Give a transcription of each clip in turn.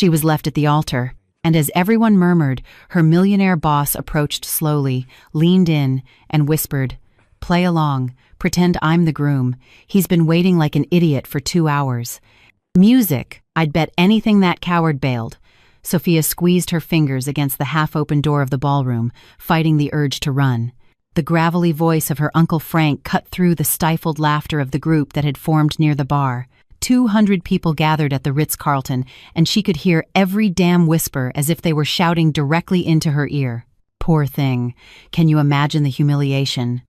She was left at the altar, and as everyone murmured, her millionaire boss approached slowly, leaned in, and whispered, "Play along, pretend I'm the groom. He's been waiting like an idiot for 2 hours." Music! I'd bet anything that coward bailed. Sophia squeezed her fingers against the half-open door of the ballroom, fighting the urge to run. The gravelly voice of her Uncle Frank cut through the stifled laughter of the group that had formed near the bar. 200 people gathered at the Ritz-Carlton, and she could hear every damn whisper as if they were shouting directly into her ear. Poor thing. Can you imagine the humiliation?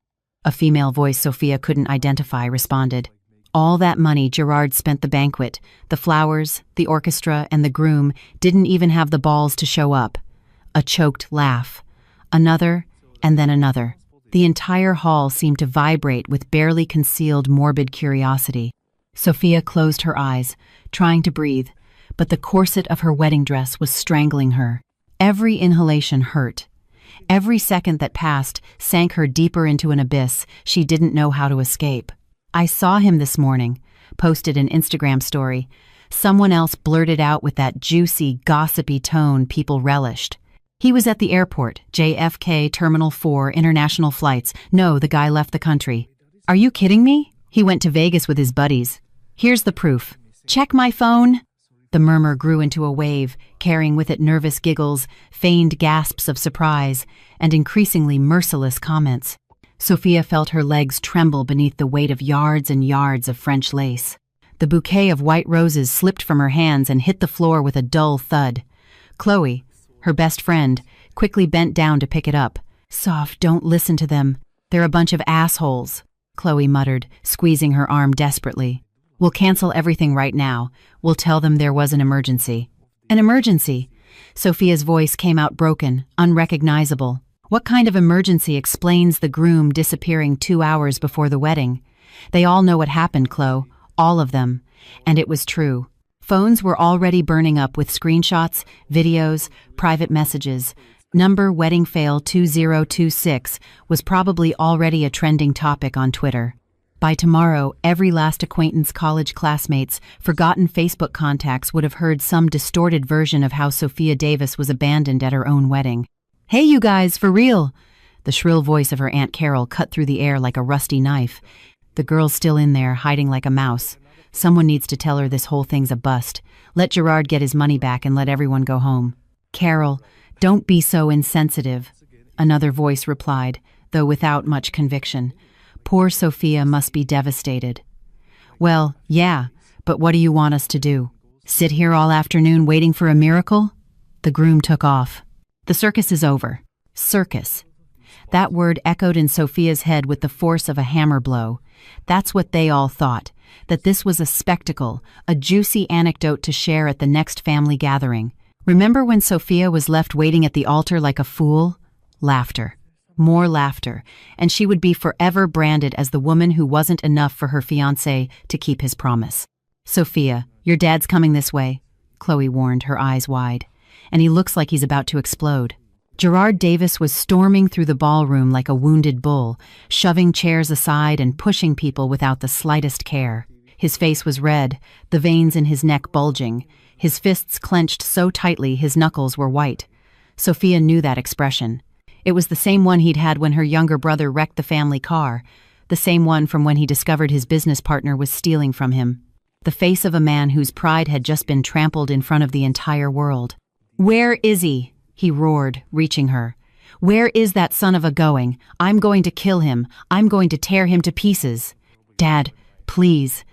A female voice Sophia couldn't identify responded. All that money Gerard spent the banquet, the flowers, the orchestra, and the groom didn't even have the balls to show up. A choked laugh. Another, and then another. The entire hall seemed to vibrate with barely concealed morbid curiosity. Sophia closed her eyes, trying to breathe, but the corset of her wedding dress was strangling her. Every inhalation hurt. Every second that passed sank her deeper into an abyss she didn't know how to escape. "I saw him this morning," posted an Instagram story. Someone else blurted out with that juicy, gossipy tone people relished. "He was at the airport, JFK Terminal 4 international flights. No, the guy left the country." "Are you kidding me? He went to Vegas with his buddies." "Here's the proof." "Check my phone." The murmur grew into a wave, carrying with it nervous giggles, feigned gasps of surprise, and increasingly merciless comments. Sophia felt her legs tremble beneath the weight of yards and yards of French lace. The bouquet of white roses slipped from her hands and hit the floor with a dull thud. Chloe, her best friend, quickly bent down to pick it up. "Soph, don't listen to them. They're a bunch of assholes," Chloe muttered, squeezing her arm desperately. "We'll cancel everything right now. We'll tell them there was an emergency." "An emergency?" Sophia's voice came out broken, unrecognizable. What kind of emergency explains the groom disappearing 2 hours before the wedding? They all know what happened, Chloe. All of them. And it was true. Phones were already burning up with screenshots, videos, private messages. Number wedding fail 2026 was probably already a trending topic on Twitter. By tomorrow, every last acquaintance, college classmates, forgotten Facebook contacts would have heard some distorted version of how Sophia Davis was abandoned at her own wedding. "Hey, you guys, for real!" The shrill voice of her Aunt Carol cut through the air like a rusty knife. "The girl's still in there, hiding like a mouse. Someone needs to tell her this whole thing's a bust. Let Gerard get his money back and let everyone go home." "Carol, don't be so insensitive," another voice replied, though without much conviction. "Poor Sophia must be devastated." "Well, yeah, but what do you want us to do? Sit here all afternoon waiting for a miracle?" The groom took off. "The circus is over." Circus. That word echoed in Sophia's head with the force of a hammer blow. That's what they all thought, that this was a spectacle, a juicy anecdote to share at the next family gathering. Remember when Sophia was left waiting at the altar like a fool? Laughter. More laughter, and she would be forever branded as the woman who wasn't enough for her fiancé to keep his promise. "Sophia, your dad's coming this way," Chloe warned, her eyes wide. "And he looks like he's about to explode." Gerard Davis was storming through the ballroom like a wounded bull, shoving chairs aside and pushing people without the slightest care. His face was red, the veins in his neck bulging, his fists clenched so tightly his knuckles were white. Sophia knew that expression. It was the same one he'd had when her younger brother wrecked the family car, the same one from when he discovered his business partner was stealing from him. The face of a man whose pride had just been trampled in front of the entire world. "Where is he?" he roared, reaching her. "Where is that son of a going? I'm going to kill him. I'm going to tear him to pieces." "Dad, please,"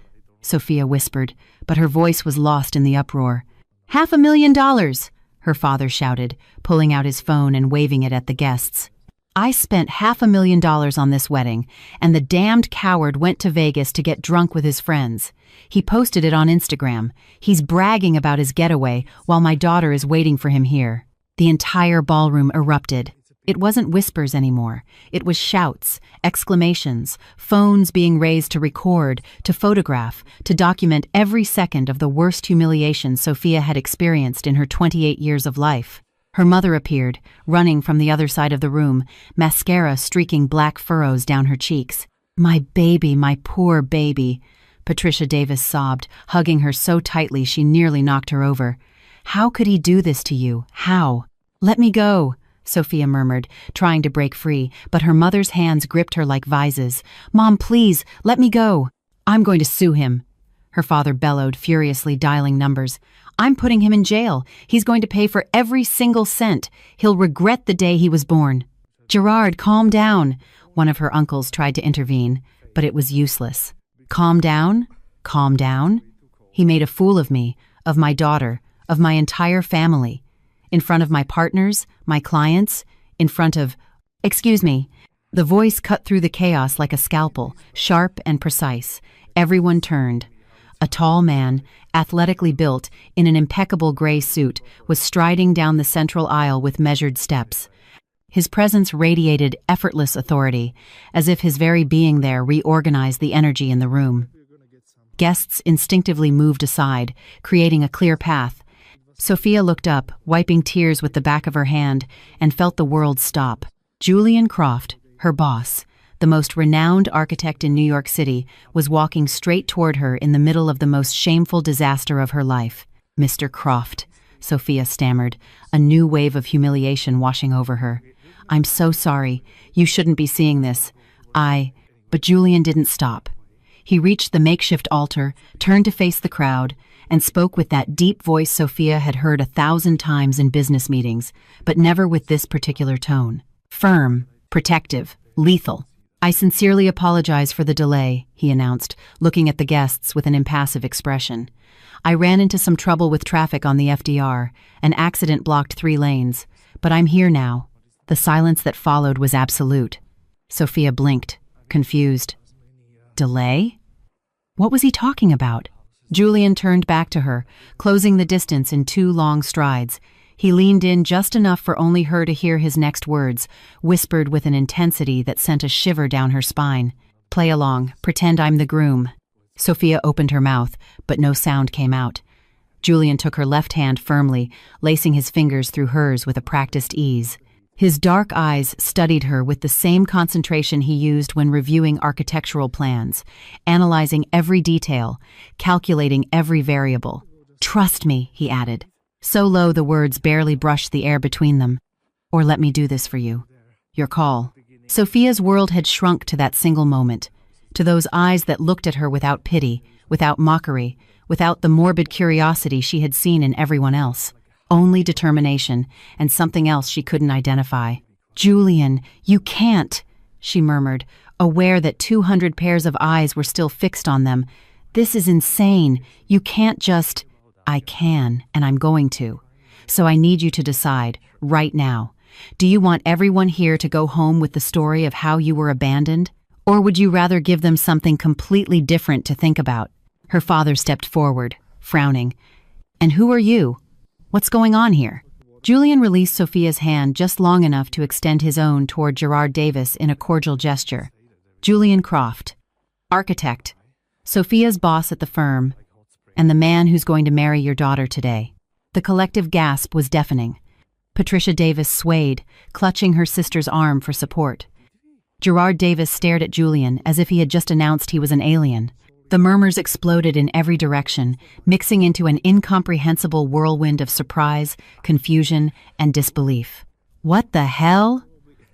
Sophia whispered, but her voice was lost in the uproar. $500,000, her father shouted, pulling out his phone and waving it at the guests. "I spent $500,000 on this wedding, and the damned coward went to Vegas to get drunk with his friends. He posted it on Instagram. He's bragging about his getaway while my daughter is waiting for him here." The entire ballroom erupted. It wasn't whispers anymore. It was shouts, exclamations, phones being raised to record, to photograph, to document every second of the worst humiliation Sophia had experienced in her 28 years of life. Her mother appeared, running from the other side of the room, mascara streaking black furrows down her cheeks. "My baby, my poor baby," Patricia Davis sobbed, hugging her so tightly she nearly knocked her over. How could he do this to you? How? Let me go, Sophia murmured, trying to break free, but her mother's hands gripped her like vises. Mom, please, let me go. I'm going to sue him. Her father bellowed, furiously dialing numbers. I'm putting him in jail. He's going to pay for every single cent. He'll regret the day he was born. Gerard, calm down. One of her uncles tried to intervene, but it was useless. Calm down? Calm down? He made a fool of me, of my daughter, of my entire family. In front of my partners, my clients, in front of... Excuse me. The voice cut through the chaos like a scalpel, sharp and precise. Everyone turned. A tall man, athletically built, in an impeccable gray suit, was striding down the central aisle with measured steps. His presence radiated effortless authority, as if his very being there reorganized the energy in the room. Guests instinctively moved aside, creating a clear path. Sophia looked up, wiping tears with the back of her hand, and felt the world stop. Julian Croft, her boss, the most renowned architect in New York City, was walking straight toward her in the middle of the most shameful disaster of her life. Mr. Croft, Sophia stammered, a new wave of humiliation washing over her. I'm so sorry. You shouldn't be seeing this. But Julian didn't stop. He reached the makeshift altar, turned to face the crowd, and spoke with that deep voice Sophia had heard 1,000 times in business meetings, but never with this particular tone. Firm, protective, lethal. I sincerely apologize for the delay, he announced, looking at the guests with an impassive expression. I ran into some trouble with traffic on the FDR. An accident blocked 3 lanes. But I'm here now. The silence that followed was absolute. Sophia blinked, confused. Delay? What was he talking about? Julian turned back to her, closing the distance in 2 long strides. He leaned in just enough for only her to hear his next words, whispered with an intensity that sent a shiver down her spine. Play along, pretend I'm the groom. Sophia opened her mouth, but no sound came out. Julian took her left hand firmly, lacing his fingers through hers with a practiced ease. His dark eyes studied her with the same concentration he used when reviewing architectural plans, analyzing every detail, calculating every variable. Trust me, he added. So low the words barely brushed the air between them. Or let me do this for you. Your call. Sophia's world had shrunk to that single moment, to those eyes that looked at her without pity, without mockery, without the morbid curiosity she had seen in everyone else. Only determination, and something else she couldn't identify. Julian, you can't, she murmured, aware that 200 pairs of eyes were still fixed on them. This is insane. You can't just... I can, and I'm going to. So I need you to decide, right now. Do you want everyone here to go home with the story of how you were abandoned? Or would you rather give them something completely different to think about? Her father stepped forward, frowning. And who are you? What's going on here? Julian released Sophia's hand just long enough to extend his own toward Gerard Davis in a cordial gesture. Julian Croft, architect, Sophia's boss at the firm, and the man who's going to marry your daughter today. The collective gasp was deafening. Patricia Davis swayed, clutching her sister's arm for support. Gerard Davis stared at Julian as if he had just announced he was an alien. The murmurs exploded in every direction, mixing into an incomprehensible whirlwind of surprise, confusion, and disbelief. What the hell?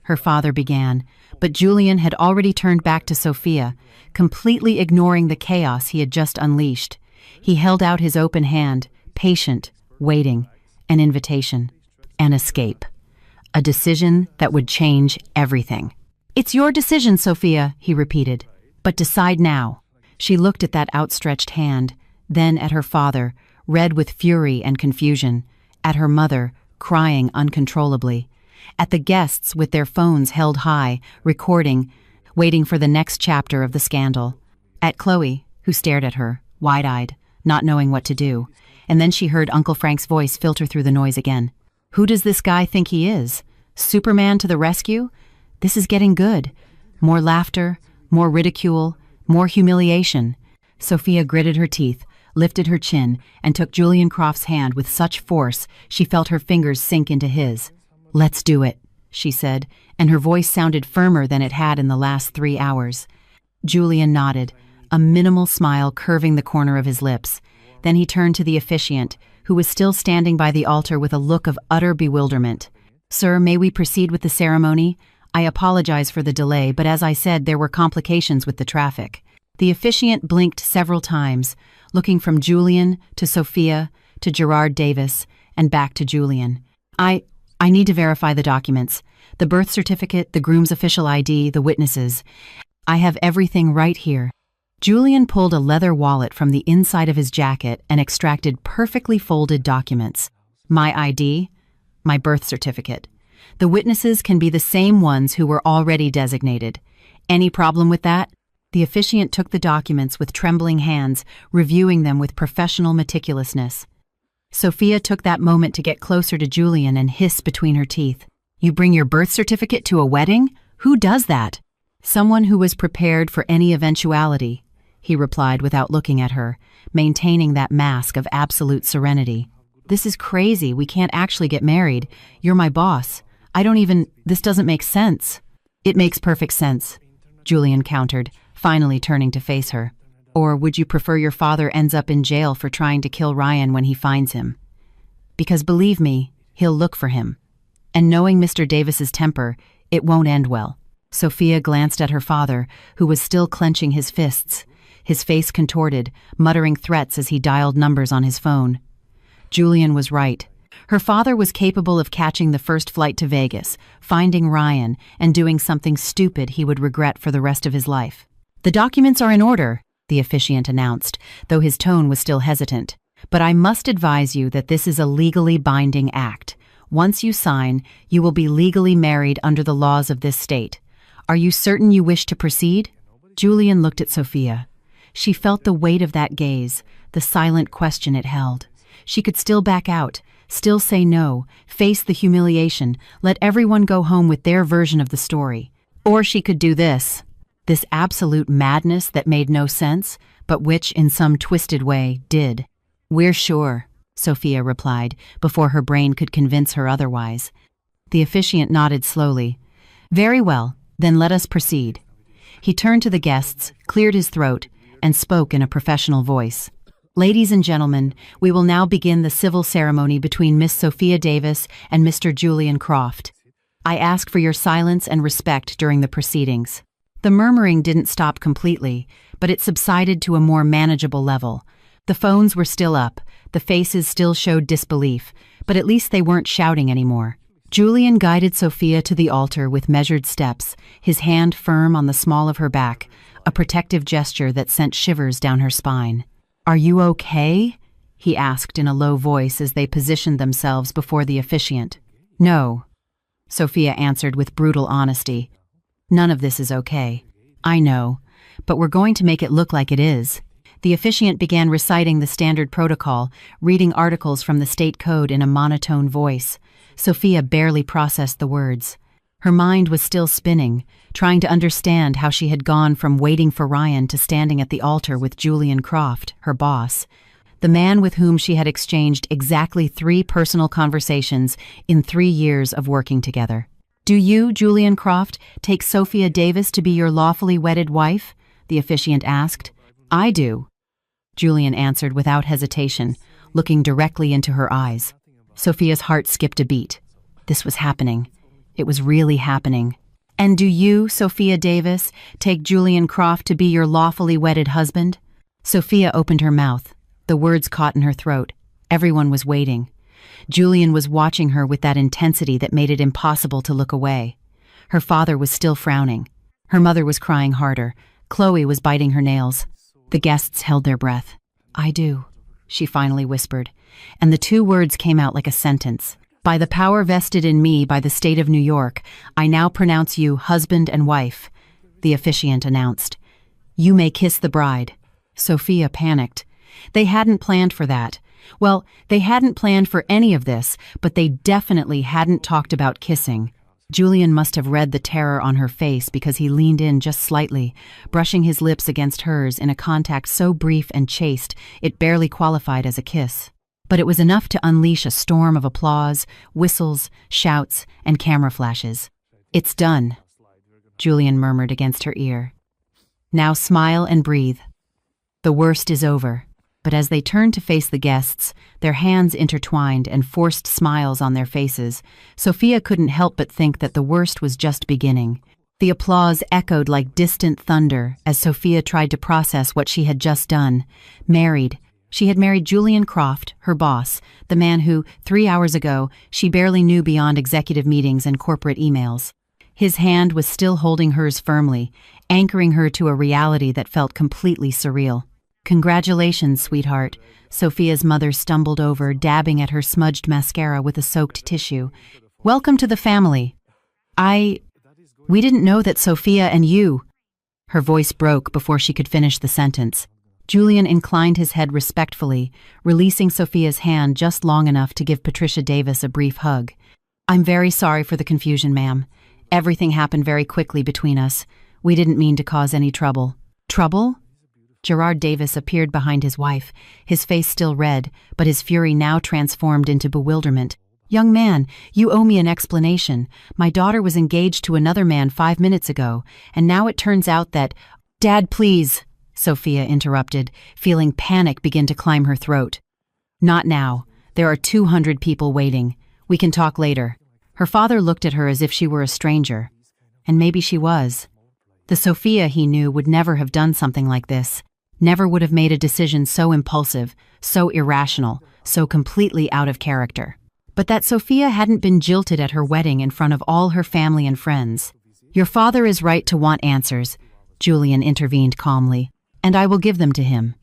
Her father began, but Julian had already turned back to Sophia, completely ignoring the chaos he had just unleashed. He held out his open hand, patient, waiting, an invitation, an escape, a decision that would change everything. It's your decision, Sophia, he repeated, but decide now. She looked at that outstretched hand, then at her father, red with fury and confusion, at her mother, crying uncontrollably, at the guests with their phones held high, recording, waiting for the next chapter of the scandal, at Chloe, who stared at her, wide-eyed, not knowing what to do, and then she heard Uncle Frank's voice filter through the noise again. Who does this guy think he is? Superman to the rescue? This is getting good. More laughter, more ridicule, more humiliation. Sophia gritted her teeth, lifted her chin, and took Julian Croft's hand with such force she felt her fingers sink into his. Let's do it, she said, and her voice sounded firmer than it had in the last 3 hours. Julian nodded, a minimal smile curving the corner of his lips. Then he turned to the officiant, who was still standing by the altar with a look of utter bewilderment. "Sir, may we proceed with the ceremony? I apologize for the delay, but as I said, there were complications with the traffic." The officiant blinked several times, looking from Julian to Sophia to Gerard Davis and back to Julian. I need to verify the documents. The birth certificate, the groom's official ID, the witnesses. I have everything right here." Julian pulled a leather wallet from the inside of his jacket and extracted perfectly folded documents. "My ID, my birth certificate. The witnesses can be the same ones who were already designated. Any problem with that?" The officiant took the documents with trembling hands, reviewing them with professional meticulousness. Sophia took that moment to get closer to Julian and hiss between her teeth. "You bring your birth certificate to a wedding? Who does that?" "Someone who was prepared for any eventuality," he replied without looking at her, maintaining that mask of absolute serenity. "This is crazy. We can't actually get married. You're my boss. This doesn't make sense." "It makes perfect sense," Julian countered, finally turning to face her. "Or would you prefer your father ends up in jail for trying to kill Ryan when he finds him? Because believe me, he'll look for him. And knowing Mr. Davis's temper, it won't end well." Sophia glanced at her father, who was still clenching his fists, his face contorted, muttering threats as he dialed numbers on his phone. Julian was right. Her father was capable of catching the first flight to Vegas, finding Ryan, and doing something stupid he would regret for the rest of his life. "The documents are in order," the officiant announced, though his tone was still hesitant. "But I must advise you that this is a legally binding act. Once you sign, you will be legally married under the laws of this state. Are you certain you wish to proceed?" Julian looked at Sophia. She felt the weight of that gaze, the silent question it held. She could still back out, still say no, face the humiliation, let everyone go home with their version of the story. Or she could do this absolute madness that made no sense, but which, in some twisted way, did. "We're sure," Sophia replied, before her brain could convince her otherwise. The officiant nodded slowly. "Very well, then let us proceed." He turned to the guests, cleared his throat, and spoke in a professional voice. "Ladies and gentlemen, we will now begin the civil ceremony between Miss Sophia Davis and Mr. Julian Croft. I ask for your silence and respect during the proceedings." The murmuring didn't stop completely, but it subsided to a more manageable level. The phones were still up, the faces still showed disbelief, but at least they weren't shouting anymore. Julian guided Sophia to the altar with measured steps, his hand firm on the small of her back, a protective gesture that sent shivers down her spine. "Are you okay?" he asked in a low voice as they positioned themselves before the officiant. "No," Sophia answered with brutal honesty. "None of this is okay. I know, but we're going to make it look like it is." The officiant began reciting the standard protocol, reading articles from the state code in a monotone voice. Sophia barely processed the words. Her mind was still spinning, trying to understand how she had gone from waiting for Ryan to standing at the altar with Julian Croft, her boss, the man with whom she had exchanged exactly 3 personal conversations in 3 years of working together. "Do you, Julian Croft, take Sophia Davis to be your lawfully wedded wife?" the officiant asked. "I do," Julian answered without hesitation, looking directly into her eyes. Sophia's heart skipped a beat. This was happening. It was really happening. "And do you, Sophia Davis, take Julian Croft to be your lawfully wedded husband?" Sophia opened her mouth. The words caught in her throat. Everyone was waiting. Julian was watching her with that intensity that made it impossible to look away. Her father was still frowning. Her mother was crying harder. Chloe was biting her nails. The guests held their breath. "I do," she finally whispered, and the 2 words came out like a sentence. "By the power vested in me by the state of New York, I now pronounce you husband and wife," the officiant announced. "You may kiss the bride." Sophia panicked. They hadn't planned for that. Well, they hadn't planned for any of this, but they definitely hadn't talked about kissing. Julian must have read the terror on her face because he leaned in just slightly, brushing his lips against hers in a contact so brief and chaste it barely qualified as a kiss. But it was enough to unleash a storm of applause, whistles, shouts, and camera flashes. "It's done," Julian murmured against her ear. "Now smile and breathe. The worst is over." But as they turned to face the guests, their hands intertwined and forced smiles on their faces, Sophia couldn't help but think that the worst was just beginning. The applause echoed like distant thunder as Sophia tried to process what she had just done. Married. She had married Julian Croft, her boss, the man who, 3 hours ago, she barely knew beyond executive meetings and corporate emails. His hand was still holding hers firmly, anchoring her to a reality that felt completely surreal. "Congratulations, sweetheart," Sophia's mother stumbled over, dabbing at her smudged mascara with a soaked tissue. "Welcome to the family. We didn't know that Sophia and you—" Her voice broke before she could finish the sentence. Julian inclined his head respectfully, releasing Sophia's hand just long enough to give Patricia Davis a brief hug. "I'm very sorry for the confusion, ma'am. Everything happened very quickly between us. We didn't mean to cause any trouble." "Trouble?" Gerard Davis appeared behind his wife, his face still red, but his fury now transformed into bewilderment. "Young man, you owe me an explanation. My daughter was engaged to another man 5 minutes ago, and now it turns out that—" "Dad, please," Sophia interrupted, feeling panic begin to climb her throat. "Not now. There are 200 people waiting. We can talk later." Her father looked at her as if she were a stranger. And maybe she was. The Sophia he knew would never have done something like this, never would have made a decision so impulsive, so irrational, so completely out of character. But that Sophia hadn't been jilted at her wedding in front of all her family and friends. "Your father is right to want answers," Julian intervened calmly, "and I will give them to him.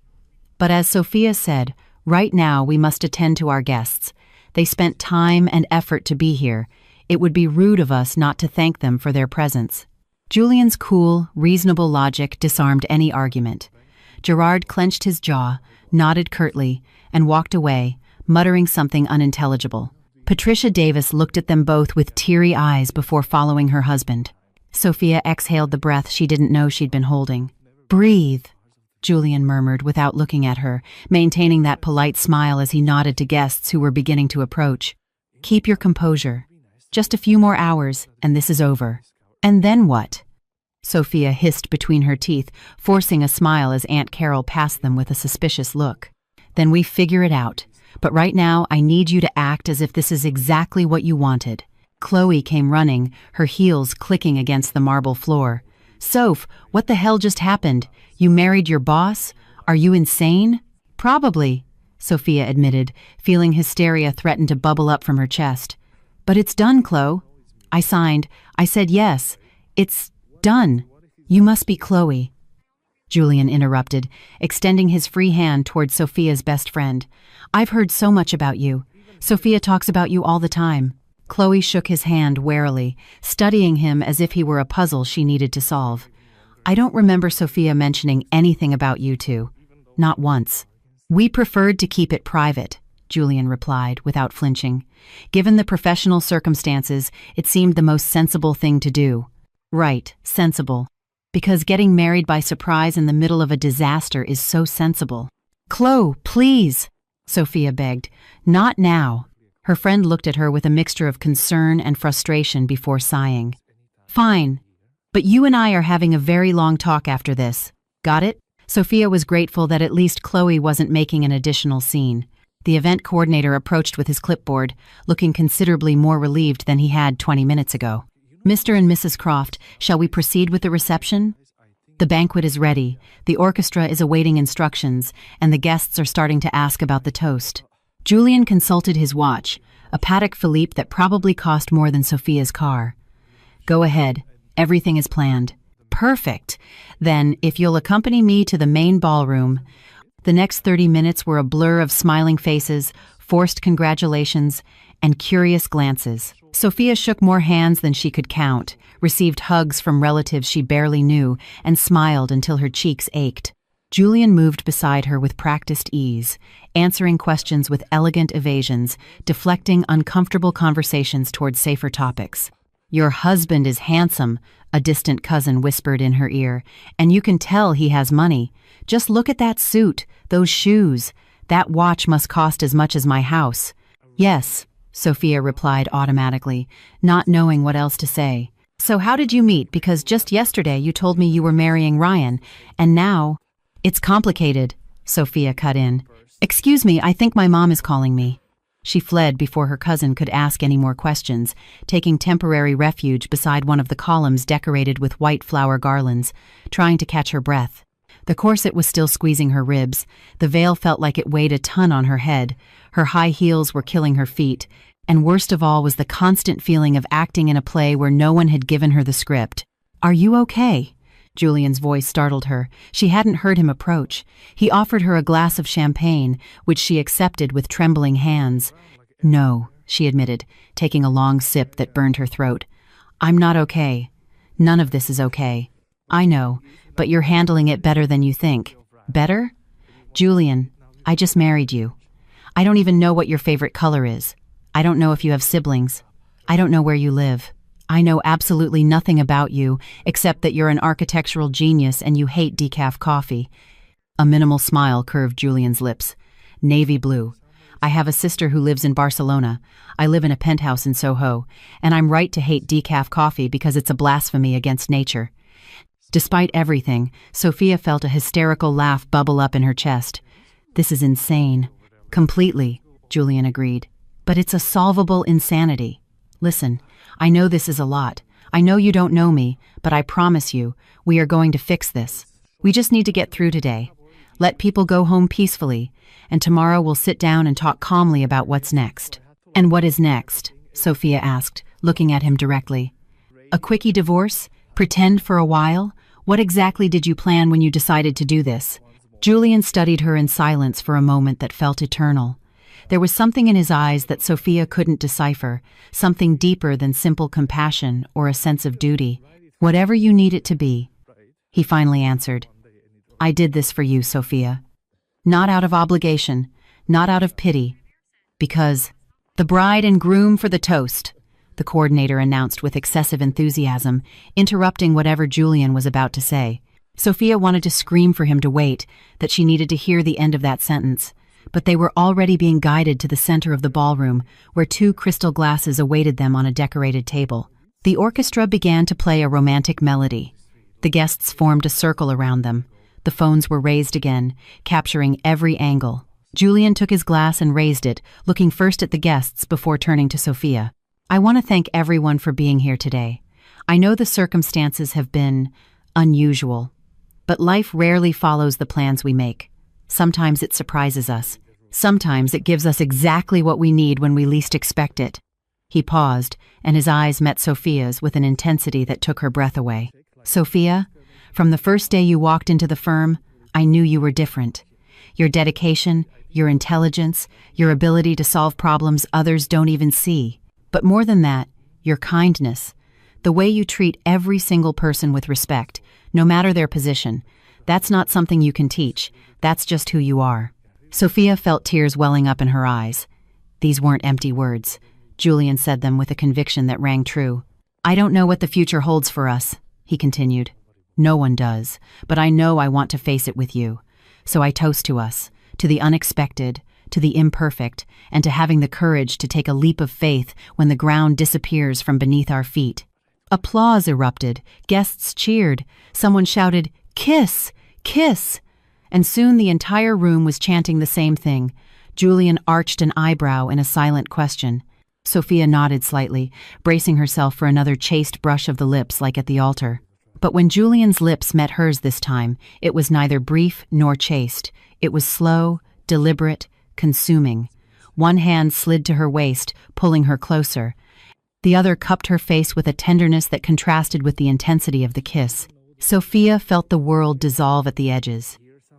But as Sophia said, right now we must attend to our guests. They spent time and effort to be here. It would be rude of us not to thank them for their presence." Julian's cool, reasonable logic disarmed any argument. Gerard clenched his jaw, nodded curtly, and walked away, muttering something unintelligible. Patricia Davis looked at them both with teary eyes before following her husband. Sophia exhaled the breath she didn't know she'd been holding. "Breathe," Julian murmured without looking at her, maintaining that polite smile as he nodded to guests who were beginning to approach. "Keep your composure. Just a few more hours, and this is over." "And then what?" Sophia hissed between her teeth, forcing a smile as Aunt Carol passed them with a suspicious look. "Then we figure it out. But right now, I need you to act as if this is exactly what you wanted." Chloe came running, her heels clicking against the marble floor. "Soph, what the hell just happened? You married your boss? Are you insane?" "Probably," Sophia admitted, feeling hysteria threaten to bubble up from her chest. "But it's done, Chloe. I signed. I said yes. It's done. You must be Chloe." Julian interrupted, extending his free hand toward Sophia's best friend. "I've heard so much about you. Sophia talks about you all the time." Chloe shook his hand warily, studying him as if he were a puzzle she needed to solve. "I don't remember Sophia mentioning anything about you two. Not once." "We preferred to keep it private," Julian replied, without flinching. Given the professional circumstances, it seemed the most sensible thing to do. Right, sensible. Because getting married by surprise in the middle of a disaster is so sensible. "Chloe, please," Sophia begged. "Not now." Her friend looked at her with a mixture of concern and frustration before sighing. "Fine. But you and I are having a very long talk after this. Got it?" Sophia was grateful that at least Chloe wasn't making an additional scene. The event coordinator approached with his clipboard, looking considerably more relieved than he had 20 minutes ago. "Mr. and Mrs. Croft, shall we proceed with the reception?" "The banquet is ready, the orchestra is awaiting instructions, and the guests are starting to ask about the toast." Julian consulted his watch, a Patek Philippe that probably cost more than Sophia's car. "Go ahead. Everything is planned." "Perfect. Then, if you'll accompany me to the main ballroom." The next 30 minutes were a blur of smiling faces, forced congratulations, and curious glances. Sophia shook more hands than she could count, received hugs from relatives she barely knew, and smiled until her cheeks ached. Julian moved beside her with practiced ease, answering questions with elegant evasions, deflecting uncomfortable conversations toward safer topics. "Your husband is handsome," a distant cousin whispered in her ear, "and you can tell he has money. Just look at that suit, those shoes. That watch must cost as much as my house." "Yes," Sophia replied automatically, not knowing what else to say. "So how did you meet? Because just yesterday you told me you were marrying Ryan, and now—" "It's complicated," Sophia cut in. "Excuse me, I think my mom is calling me." She fled before her cousin could ask any more questions, taking temporary refuge beside one of the columns decorated with white flower garlands, trying to catch her breath. The corset was still squeezing her ribs, the veil felt like it weighed a ton on her head, her high heels were killing her feet, and worst of all was the constant feeling of acting in a play where no one had given her the script. "Are you okay?" Julian's voice startled her. She hadn't heard him approach. He offered her a glass of champagne, which she accepted with trembling hands. "No," she admitted, taking a long sip that burned her throat. "I'm not okay. None of this is okay. I know, but you're handling it better than you think." "Better?" "Julian, I just married you. I don't even know what your favorite color is. I don't know if you have siblings. I don't know where you live. I know absolutely nothing about you, except that you're an architectural genius and you hate decaf coffee." A minimal smile curved Julian's lips. "Navy blue. I have a sister who lives in Barcelona. I live in a penthouse in Soho, and I'm right to hate decaf coffee because it's a blasphemy against nature." Despite everything, Sophia felt a hysterical laugh bubble up in her chest. "This is insane." "Completely," Julian agreed. "But it's a solvable insanity. Listen, I know this is a lot. I know you don't know me, but I promise you, we are going to fix this. We just need to get through today. Let people go home peacefully, and tomorrow we'll sit down and talk calmly about what's next." "And what is next?" Sophia asked, looking at him directly. "A quickie divorce? Pretend for a while? What exactly did you plan when you decided to do this?" Julian studied her in silence for a moment that felt eternal. There was something in his eyes that Sophia couldn't decipher, something deeper than simple compassion or a sense of duty. "Whatever you need it to be," he finally answered. "I did this for you, Sophia. Not out of obligation, not out of pity, because—" "The bride and groom for the toast," the coordinator announced with excessive enthusiasm, interrupting whatever Julian was about to say. Sophia wanted to scream for him to wait, that she needed to hear the end of that sentence. But they were already being guided to the center of the ballroom, where 2 crystal glasses awaited them on a decorated table. The orchestra began to play a romantic melody. The guests formed a circle around them. The phones were raised again, capturing every angle. Julian took his glass and raised it, looking first at the guests before turning to Sophia. "I want to thank everyone for being here today. I know the circumstances have been unusual, but life rarely follows the plans we make. Sometimes it surprises us. Sometimes it gives us exactly what we need when we least expect it." He paused, and his eyes met Sophia's with an intensity that took her breath away. "Sophia, from the first day you walked into the firm, I knew you were different. Your dedication, your intelligence, your ability to solve problems others don't even see. But more than that, your kindness, the way you treat every single person with respect, no matter their position, that's not something you can teach. That's just who you are." Sophia felt tears welling up in her eyes. These weren't empty words. Julian said them with a conviction that rang true. "I don't know what the future holds for us," he continued. "No one does, but I know I want to face it with you. So I toast to us, to the unexpected, to the imperfect, and to having the courage to take a leap of faith when the ground disappears from beneath our feet." Applause erupted. Guests cheered. Someone shouted, "Kiss! Kiss!" And soon the entire room was chanting the same thing. Julian arched an eyebrow in a silent question. Sophia nodded slightly, bracing herself for another chaste brush of the lips like at the altar. But when Julian's lips met hers this time, it was neither brief nor chaste. It was slow, deliberate, consuming. One hand slid to her waist, pulling her closer. The other cupped her face with a tenderness that contrasted with the intensity of the kiss. Sophia felt the world dissolve at the edges.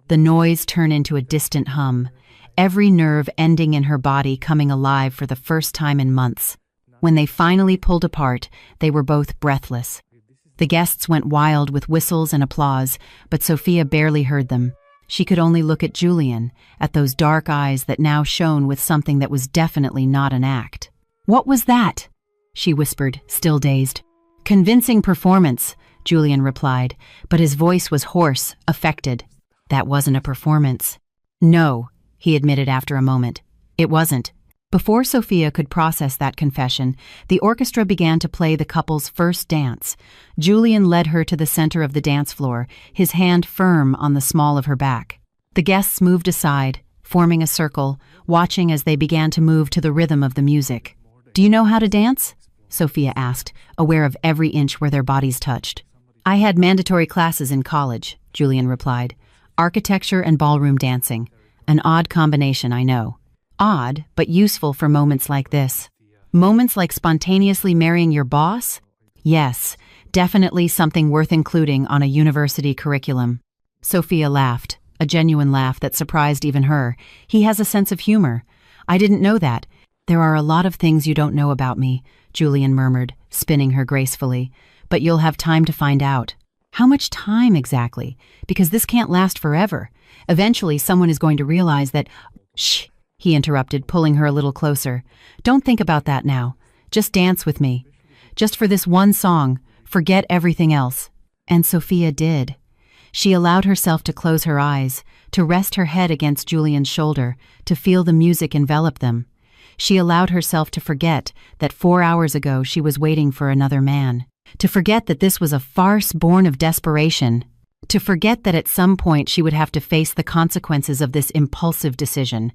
The noise turn into a distant hum, every nerve ending in her body coming alive for the first time in months. When they finally pulled apart, they were both breathless. The guests went wild with whistles and applause, but Sophia barely heard them. She could only look at Julian, at those dark eyes that now shone with something that was definitely not an act. "What was that?" she whispered, still dazed. "Convincing performance," Julian replied, but his voice was hoarse, affected. "That wasn't a performance." "No," he admitted after a moment. "It wasn't." Before Sophia could process that confession, the orchestra began to play the couple's first dance. Julian led her to the center of the dance floor, his hand firm on the small of her back. The guests moved aside, forming a circle, watching as they began to move to the rhythm of the music. "Do you know how to dance?" Sophia asked, aware of every inch where their bodies touched. "I had mandatory classes in college," Julian replied. "Architecture and ballroom dancing. An odd combination, I know. Odd, but useful for moments like this. Moments like spontaneously marrying your boss? Yes, definitely something worth including on a university curriculum." Sophia laughed, a genuine laugh that surprised even her. "He has a sense of humor. I didn't know that. There are a lot of things you don't know about me," Julian murmured, spinning her gracefully. "But you'll have time to find out." "How much time exactly? Because this can't last forever. Eventually someone is going to realize that—" "Shh," he interrupted, pulling her a little closer. "Don't think about that now. Just dance with me. Just for this one song. Forget everything else." And Sophia did. She allowed herself to close her eyes, to rest her head against Julian's shoulder, to feel the music envelop them. She allowed herself to forget that 4 hours ago she was waiting for another man, to forget that this was a farce born of desperation, to forget that at some point she would have to face the consequences of this impulsive decision.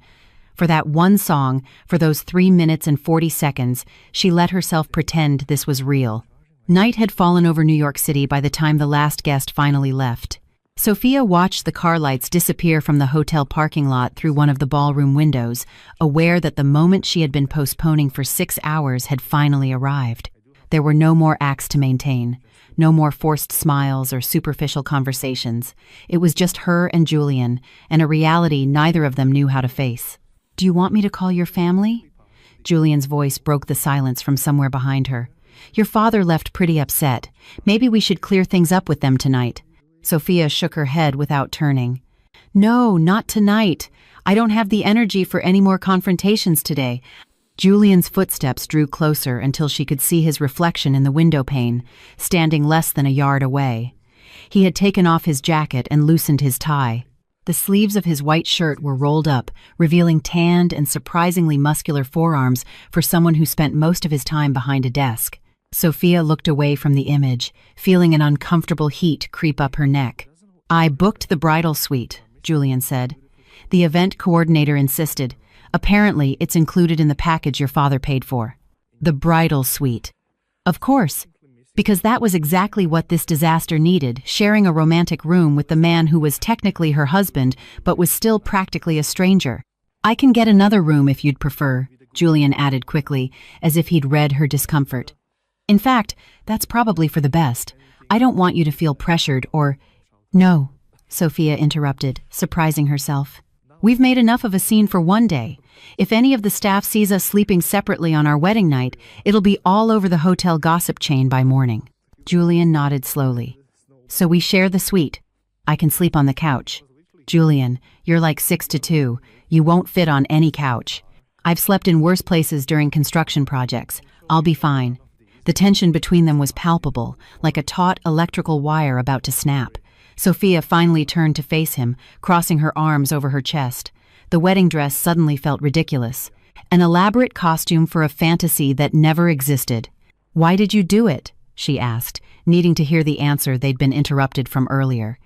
For that one song, for those 3 minutes and 40 seconds, she let herself pretend this was real. Night had fallen over New York City by the time the last guest finally left. Sophia watched the car lights disappear from the hotel parking lot through one of the ballroom windows, aware that the moment she had been postponing for 6 hours had finally arrived. There were no more acts to maintain, no more forced smiles or superficial conversations. It was just her and Julian, and a reality neither of them knew how to face. "Do you want me to call your family?" Julian's voice broke the silence from somewhere behind her. "Your father left pretty upset. Maybe we should clear things up with them tonight." Sophia shook her head without turning. "No, not tonight. I don't have the energy for any more confrontations today." Julian's footsteps drew closer until she could see his reflection in the window pane, standing less than a yard away. He had taken off his jacket and loosened his tie. The sleeves of his white shirt were rolled up, revealing tanned and surprisingly muscular forearms for someone who spent most of his time behind a desk. Sophia looked away from the image, feeling an uncomfortable heat creep up her neck. "I booked the bridal suite," Julian said. The event coordinator insisted. "Apparently, it's included in the package your father paid for." The bridal suite. Of course, because that was exactly what this disaster needed, sharing a romantic room with the man who was technically her husband, but was still practically a stranger. "I can get another room if you'd prefer," Julian added quickly, as if he'd read her discomfort. "In fact, that's probably for the best. I don't want you to feel pressured or—" "No," Sophia interrupted, surprising herself. "We've made enough of a scene for one day. If any of the staff sees us sleeping separately on our wedding night, it'll be all over the hotel gossip chain by morning." Julian nodded slowly. "So we share the suite. I can sleep on the couch." "Julian, you're like 6'2". You won't fit on any couch. I've slept in worse places during construction projects. I'll be fine." The tension between them was palpable, like a taut electrical wire about to snap. Sophia finally turned to face him, crossing her arms over her chest. The wedding dress suddenly felt ridiculous. An elaborate costume for a fantasy that never existed. "Why did you do it?" she asked, needing to hear the answer they'd been interrupted from earlier.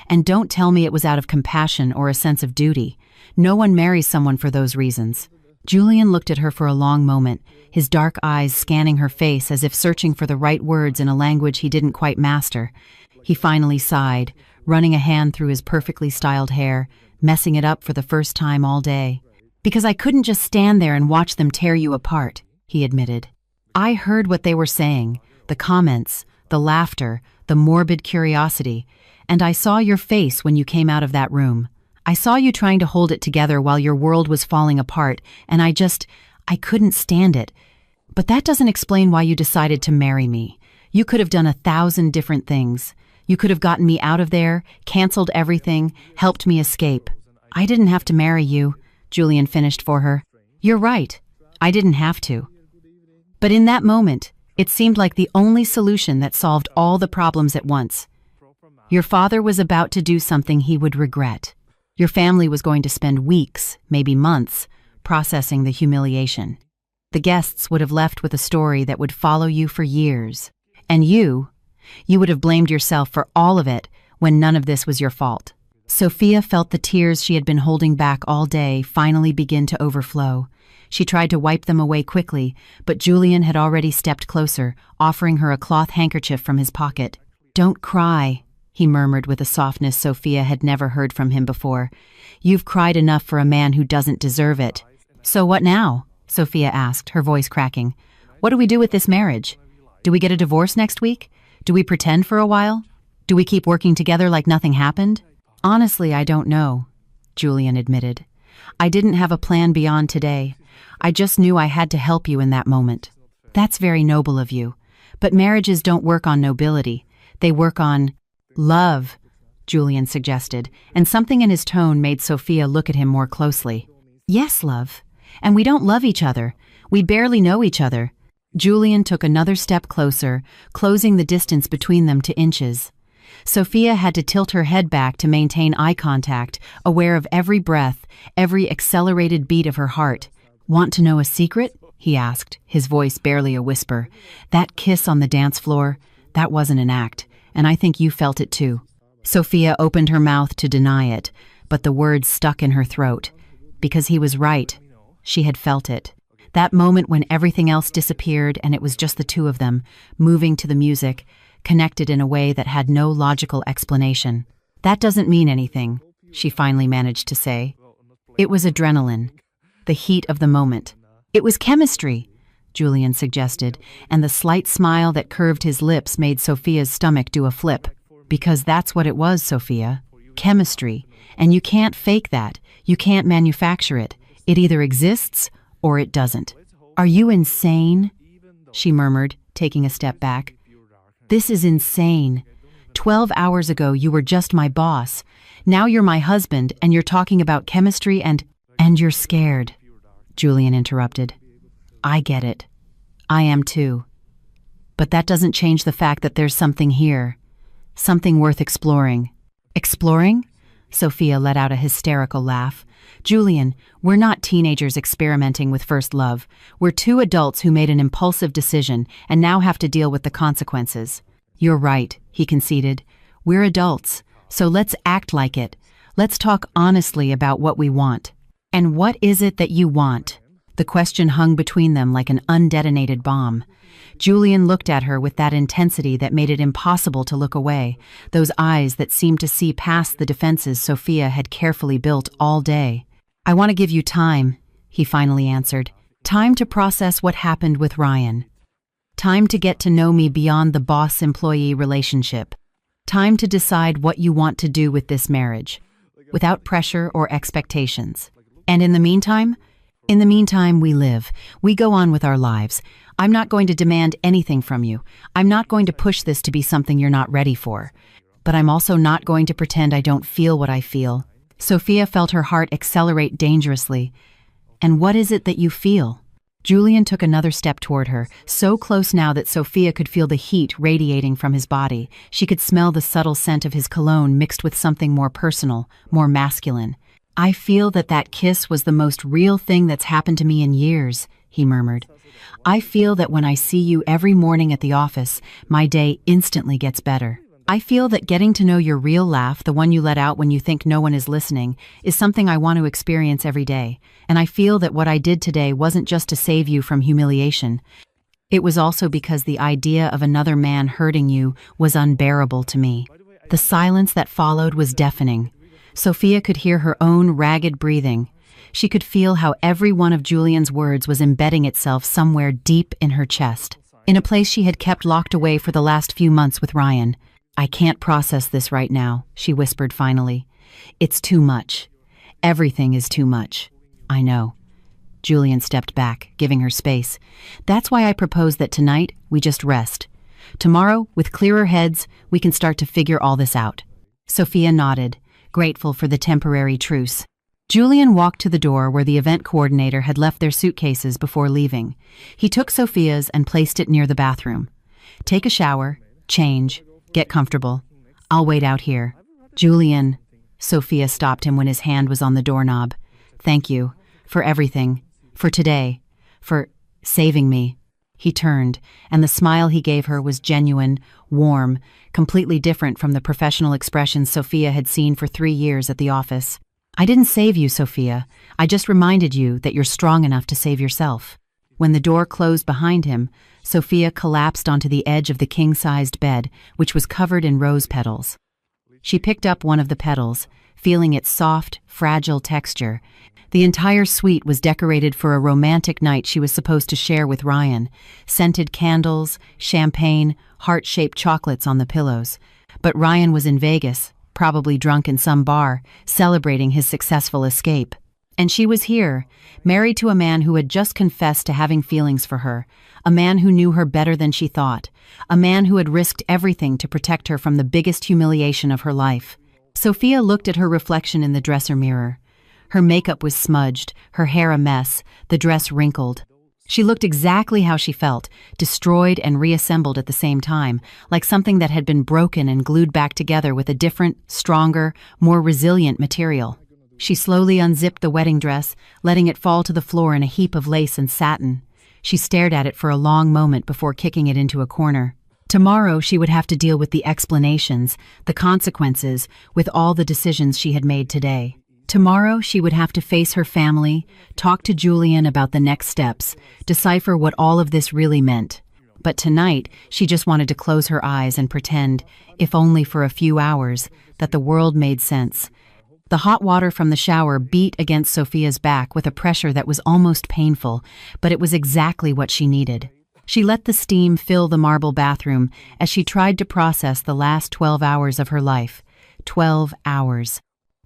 "And don't tell me it was out of compassion or a sense of duty. No one marries someone for those reasons." Julian looked at her for a long moment, his dark eyes scanning her face as if searching for the right words in a language he didn't quite master. He finally sighed, running a hand through his perfectly styled hair, messing it up for the first time all day. "Because I couldn't just stand there and watch them tear you apart," he admitted. "I heard what they were saying, the comments, the laughter, the morbid curiosity, and I saw your face when you came out of that room. I saw you trying to hold it together while your world was falling apart, and I couldn't stand it. But that doesn't explain why you decided to marry me. You could have done 1,000 different things. You could have gotten me out of there, canceled everything, helped me escape. I didn't have to marry you," Julian finished for her. "You're right. I didn't have to. But in that moment, it seemed like the only solution that solved all the problems at once. Your father was about to do something he would regret. Your family was going to spend weeks, maybe months, processing the humiliation. The guests would have left with a story that would follow you for years. And you would have blamed yourself for all of it when none of this was your fault. Sophia felt the tears she had been holding back all day finally begin to overflow. She tried to wipe them away quickly, but Julian had already stepped closer, offering her a cloth handkerchief from his pocket. "Don't cry," he murmured with a softness Sophia had never heard from him before. "You've cried enough for a man who doesn't deserve it." "So what now?" Sophia asked, her voice cracking. "What do we do with this marriage? Do we get a divorce next week? Do we pretend for a while? Do we keep working together like nothing happened?" "Honestly, I don't know," Julian admitted. "I didn't have a plan beyond today. I just knew I had to help you in that moment." "That's very noble of you. But marriages don't work on nobility. They work on love," Julian suggested, and something in his tone made Sophia look at him more closely. "Yes, love. And we don't love each other. We barely know each other." Julian took another step closer, closing the distance between them to inches. Sophia had to tilt her head back to maintain eye contact, aware of every breath, every accelerated beat of her heart. "Want to know a secret?" he asked, his voice barely a whisper. "That kiss on the dance floor, that wasn't an act, and I think you felt it too." Sophia opened her mouth to deny it, but the words stuck in her throat. Because he was right. She had felt it. That moment when everything else disappeared and it was just the two of them, moving to the music, connected in a way that had no logical explanation. "That doesn't mean anything," she finally managed to say. "It was adrenaline. The heat of the moment. It was chemistry," Julian suggested, and the slight smile that curved his lips made Sophia's stomach do a flip. "Because that's what it was, Sophia. Chemistry. And you can't fake that. You can't manufacture it. It either exists or it doesn't." "Are you insane?" she murmured, taking a step back. "This is insane. 12 hours ago you were just my boss. Now you're my husband and you're talking about chemistry and you're scared," Julian interrupted. "I get it. I am too. But that doesn't change the fact that there's something here. Something worth exploring." "Exploring?" Sophia let out a hysterical laugh. "Julian, we're not teenagers experimenting with first love. We're two adults who made an impulsive decision and now have to deal with the consequences." "You're right," he conceded. "We're adults, so let's act like it. Let's talk honestly about what we want." "And what is it that you want?" The question hung between them like an undetonated bomb. Julian looked at her with that intensity that made it impossible to look away, those eyes that seemed to see past the defenses Sophia had carefully built all day. "I want to give you time," he finally answered. "Time to process what happened with Ryan. Time to get to know me beyond the boss-employee relationship. Time to decide what you want to do with this marriage, without pressure or expectations. And in the meantime, we live. We go on with our lives. I'm not going to demand anything from you. I'm not going to push this to be something you're not ready for. But I'm also not going to pretend I don't feel what I feel." Sophia felt her heart accelerate dangerously. "And what is it that you feel?" Julian took another step toward her, so close now that Sophia could feel the heat radiating from his body. She could smell the subtle scent of his cologne mixed with something more personal, more masculine. "I feel that kiss was the most real thing that's happened to me in years," he murmured. "I feel that when I see you every morning at the office, my day instantly gets better. I feel that getting to know your real laugh, the one you let out when you think no one is listening, is something I want to experience every day. And I feel that what I did today wasn't just to save you from humiliation. It was also because the idea of another man hurting you was unbearable to me." The silence that followed was deafening. Sophia could hear her own ragged breathing. She could feel how every one of Julian's words was embedding itself somewhere deep in her chest, in a place she had kept locked away for the last few months with Ryan. "I can't process this right now," she whispered finally. "It's too much. Everything is too much." "I know." Julian stepped back, giving her space. "That's why I propose that tonight we just rest. Tomorrow, with clearer heads, we can start to figure all this out." Sophia nodded, grateful for the temporary truce. Julian walked to the door where the event coordinator had left their suitcases before leaving. He took Sophia's and placed it near the bathroom. "Take a shower, change, get comfortable. I'll wait out here." "Julian," Sophia stopped him when his hand was on the doorknob. "Thank you. For everything. For today. For saving me." He turned, and the smile he gave her was genuine, warm, completely different from the professional expressions Sophia had seen for 3 years at the office. "I didn't save you, Sophia. I just reminded you that you're strong enough to save yourself." When the door closed behind him, Sophia collapsed onto the edge of the king-sized bed, which was covered in rose petals. She picked up one of the petals, feeling its soft, fragile texture. The entire suite was decorated for a romantic night she was supposed to share with Ryan. Scented candles, champagne, heart-shaped chocolates on the pillows. But Ryan was in Vegas, probably drunk in some bar, celebrating his successful escape. And she was here, married to a man who had just confessed to having feelings for her, a man who knew her better than she thought, a man who had risked everything to protect her from the biggest humiliation of her life. Sophia looked at her reflection in the dresser mirror. Her makeup was smudged, her hair a mess, the dress wrinkled. She looked exactly how she felt, destroyed and reassembled at the same time, like something that had been broken and glued back together with a different, stronger, more resilient material. She slowly unzipped the wedding dress, letting it fall to the floor in a heap of lace and satin. She stared at it for a long moment before kicking it into a corner. Tomorrow she would have to deal with the explanations, the consequences, with all the decisions she had made today. Tomorrow she would have to face her family, talk to Julian about the next steps, decipher what all of this really meant. But tonight she just wanted to close her eyes and pretend, if only for a few hours, that the world made sense. The hot water from the shower beat against Sophia's back with a pressure that was almost painful, but it was exactly what she needed. She let the steam fill the marble bathroom as she tried to process the last 12 hours of her life. 12 hours.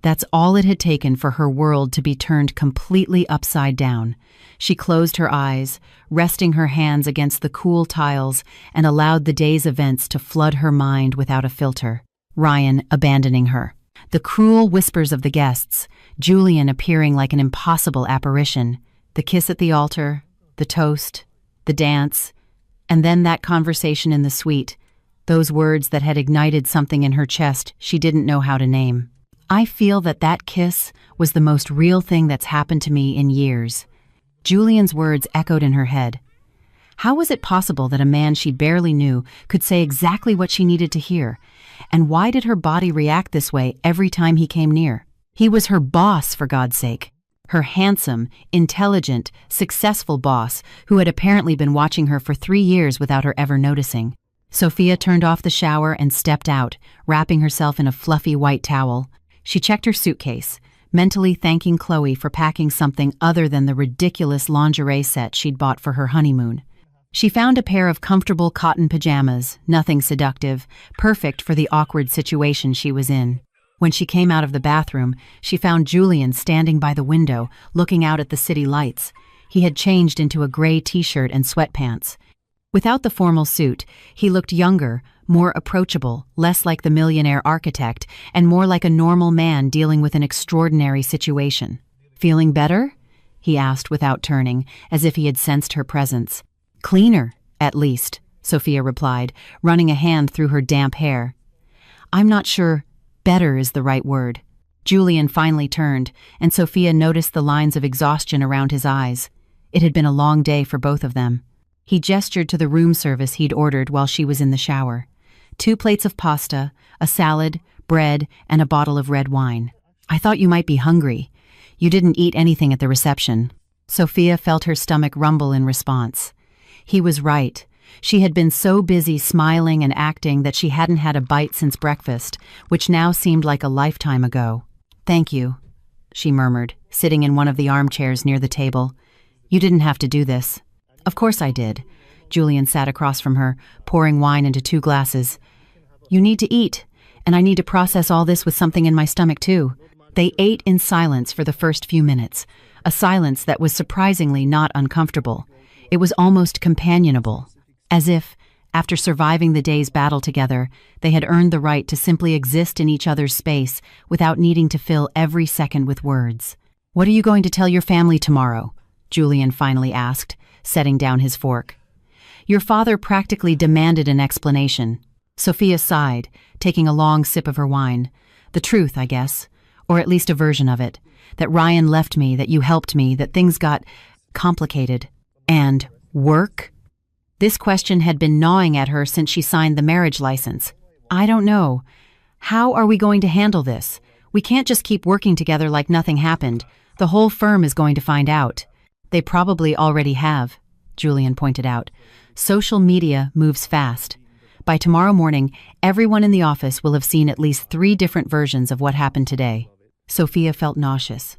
That's all it had taken for her world to be turned completely upside down. She closed her eyes, resting her hands against the cool tiles, and allowed the day's events to flood her mind without a filter. Ryan abandoning her. The cruel whispers of the guests, Julian appearing like an impossible apparition, the kiss at the altar, the toast, the dance, and then that conversation in the suite, those words that had ignited something in her chest she didn't know how to name. "I feel that kiss was the most real thing that's happened to me in years." Julian's words echoed in her head. How was it possible that a man she barely knew could say exactly what she needed to hear? And why did her body react this way every time he came near? He was her boss, for God's sake. Her handsome, intelligent, successful boss who had apparently been watching her for 3 years without her ever noticing. Sophia turned off the shower and stepped out, wrapping herself in a fluffy white towel. She checked her suitcase, mentally thanking Chloe for packing something other than the ridiculous lingerie set she'd bought for her honeymoon. She found a pair of comfortable cotton pajamas, nothing seductive, perfect for the awkward situation she was in. When she came out of the bathroom, she found Julian standing by the window, looking out at the city lights. He had changed into a gray t-shirt and sweatpants. Without the formal suit, he looked younger, more approachable, less like the millionaire architect, and more like a normal man dealing with an extraordinary situation. "Feeling better?" he asked without turning, as if he had sensed her presence. "Cleaner, at least," Sophia replied, running a hand through her damp hair. "I'm not sure better is the right word." Julian finally turned, and Sophia noticed the lines of exhaustion around his eyes. It had been a long day for both of them. He gestured to the room service he'd ordered while she was in the shower. 2 plates of pasta, a salad, bread, and a bottle of red wine. "I thought you might be hungry. You didn't eat anything at the reception." Sophia felt her stomach rumble in response. He was right. She had been so busy smiling and acting that she hadn't had a bite since breakfast, which now seemed like a lifetime ago. "Thank you," she murmured, sitting in one of the armchairs near the table. "You didn't have to do this." "Of course I did." Julian sat across from her, pouring wine into 2 glasses. "You need to eat, and I need to process all this with something in my stomach too." They ate in silence for the first few minutes, a silence that was surprisingly not uncomfortable. It was almost companionable, as if, after surviving the day's battle together, they had earned the right to simply exist in each other's space without needing to fill every second with words. "What are you going to tell your family tomorrow?" Julian finally asked, setting down his fork. "Your father practically demanded an explanation." Sophia sighed, taking a long sip of her wine. "The truth, I guess, or at least a version of it. That Ryan left me, that you helped me, that things got complicated. And work?" This question had been gnawing at her since she signed the marriage license. I don't know. How are we going to handle this? We can't just keep working together like nothing happened. The whole firm is going to find out. They probably already have, Julian pointed out. Social media moves fast. By tomorrow morning, everyone in the office will have seen at least 3 different versions of what happened today. Sophia felt nauseous.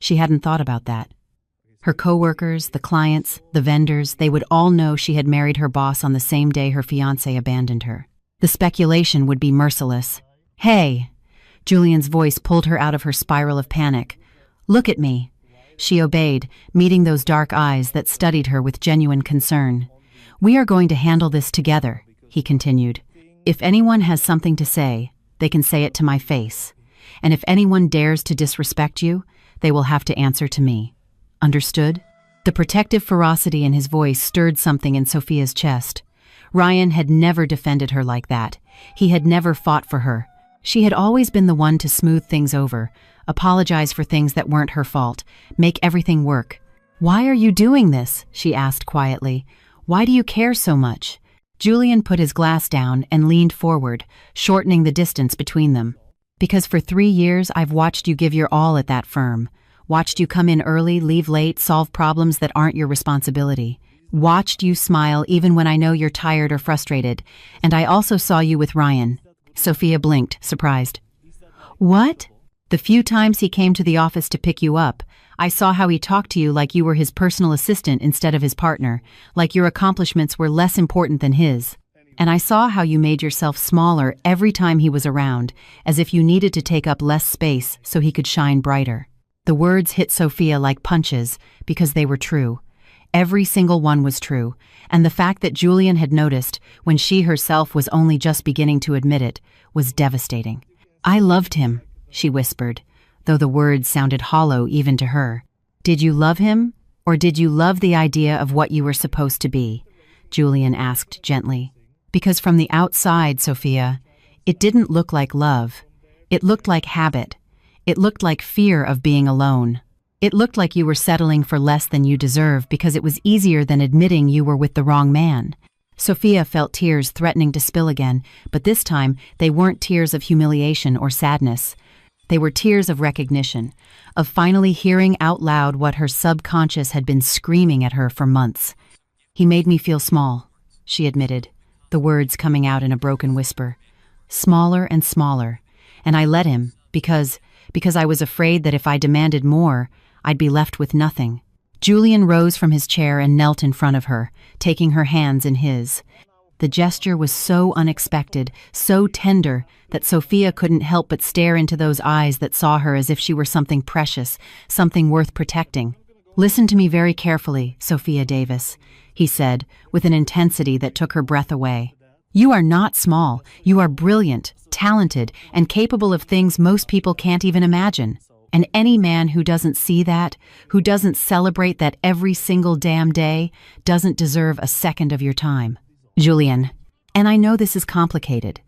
She hadn't thought about that. Her coworkers, the clients, the vendors, they would all know she had married her boss on the same day her fiancé abandoned her. The speculation would be merciless. Hey! Julian's voice pulled her out of her spiral of panic. Look at me. She obeyed, meeting those dark eyes that studied her with genuine concern. We are going to handle this together, he continued. If anyone has something to say, they can say it to my face. And if anyone dares to disrespect you, they will have to answer to me. Understood? The protective ferocity in his voice stirred something in Sophia's chest. Ryan had never defended her like that. He had never fought for her. She had always been the one to smooth things over, apologize for things that weren't her fault, make everything work. Why are you doing this? She asked quietly. Why do you care so much? Julian put his glass down and leaned forward, shortening the distance between them. Because for 3 years I've watched you give your all at that firm. Watched you come in early, leave late, solve problems that aren't your responsibility. Watched you smile even when I know you're tired or frustrated. And I also saw you with Ryan. Sophia blinked, surprised. What? The few times he came to the office to pick you up, I saw how he talked to you like you were his personal assistant instead of his partner, like your accomplishments were less important than his. And I saw how you made yourself smaller every time he was around, as if you needed to take up less space so he could shine brighter. The words hit Sophia like punches because they were true. Every single one was true, and the fact that Julian had noticed, when she herself was only just beginning to admit it, was devastating. I loved him, she whispered, though the words sounded hollow even to her. Did you love him, or did you love the idea of what you were supposed to be? Julian asked gently. Because from the outside, Sophia, it didn't look like love. It looked like habit. It looked like fear of being alone. It looked like you were settling for less than you deserve because it was easier than admitting you were with the wrong man. Sophia felt tears threatening to spill again, but this time they weren't tears of humiliation or sadness. They were tears of recognition, of finally hearing out loud what her subconscious had been screaming at her for months. He made me feel small, she admitted, the words coming out in a broken whisper. Smaller and smaller. And I let him, because I was afraid that if I demanded more, I'd be left with nothing. Julian rose from his chair and knelt in front of her, taking her hands in his. The gesture was so unexpected, so tender, that Sophia couldn't help but stare into those eyes that saw her as if she were something precious, something worth protecting. Listen to me very carefully, Sophia Davis, he said, with an intensity that took her breath away. You are not small. You are brilliant, talented, and capable of things most people can't even imagine. And any man who doesn't see that, who doesn't celebrate that every single damn day, doesn't deserve a second of your time. Julian, and I know this is complicated.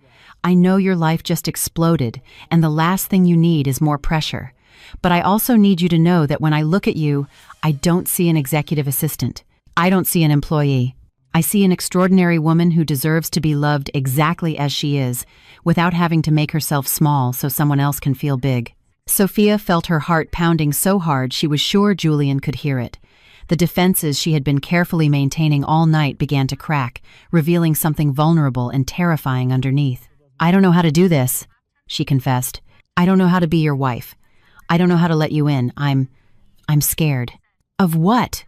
I know your life just exploded, and the last thing you need is more pressure. But I also need you to know that when I look at you, I don't see an executive assistant. I don't see an employee. I see an extraordinary woman who deserves to be loved exactly as she is, without having to make herself small so someone else can feel big. Sophia felt her heart pounding so hard she was sure Julian could hear it. The defenses she had been carefully maintaining all night began to crack, revealing something vulnerable and terrifying underneath. I don't know how to do this, she confessed. I don't know how to be your wife. I don't know how to let you in. I'm scared. Of what?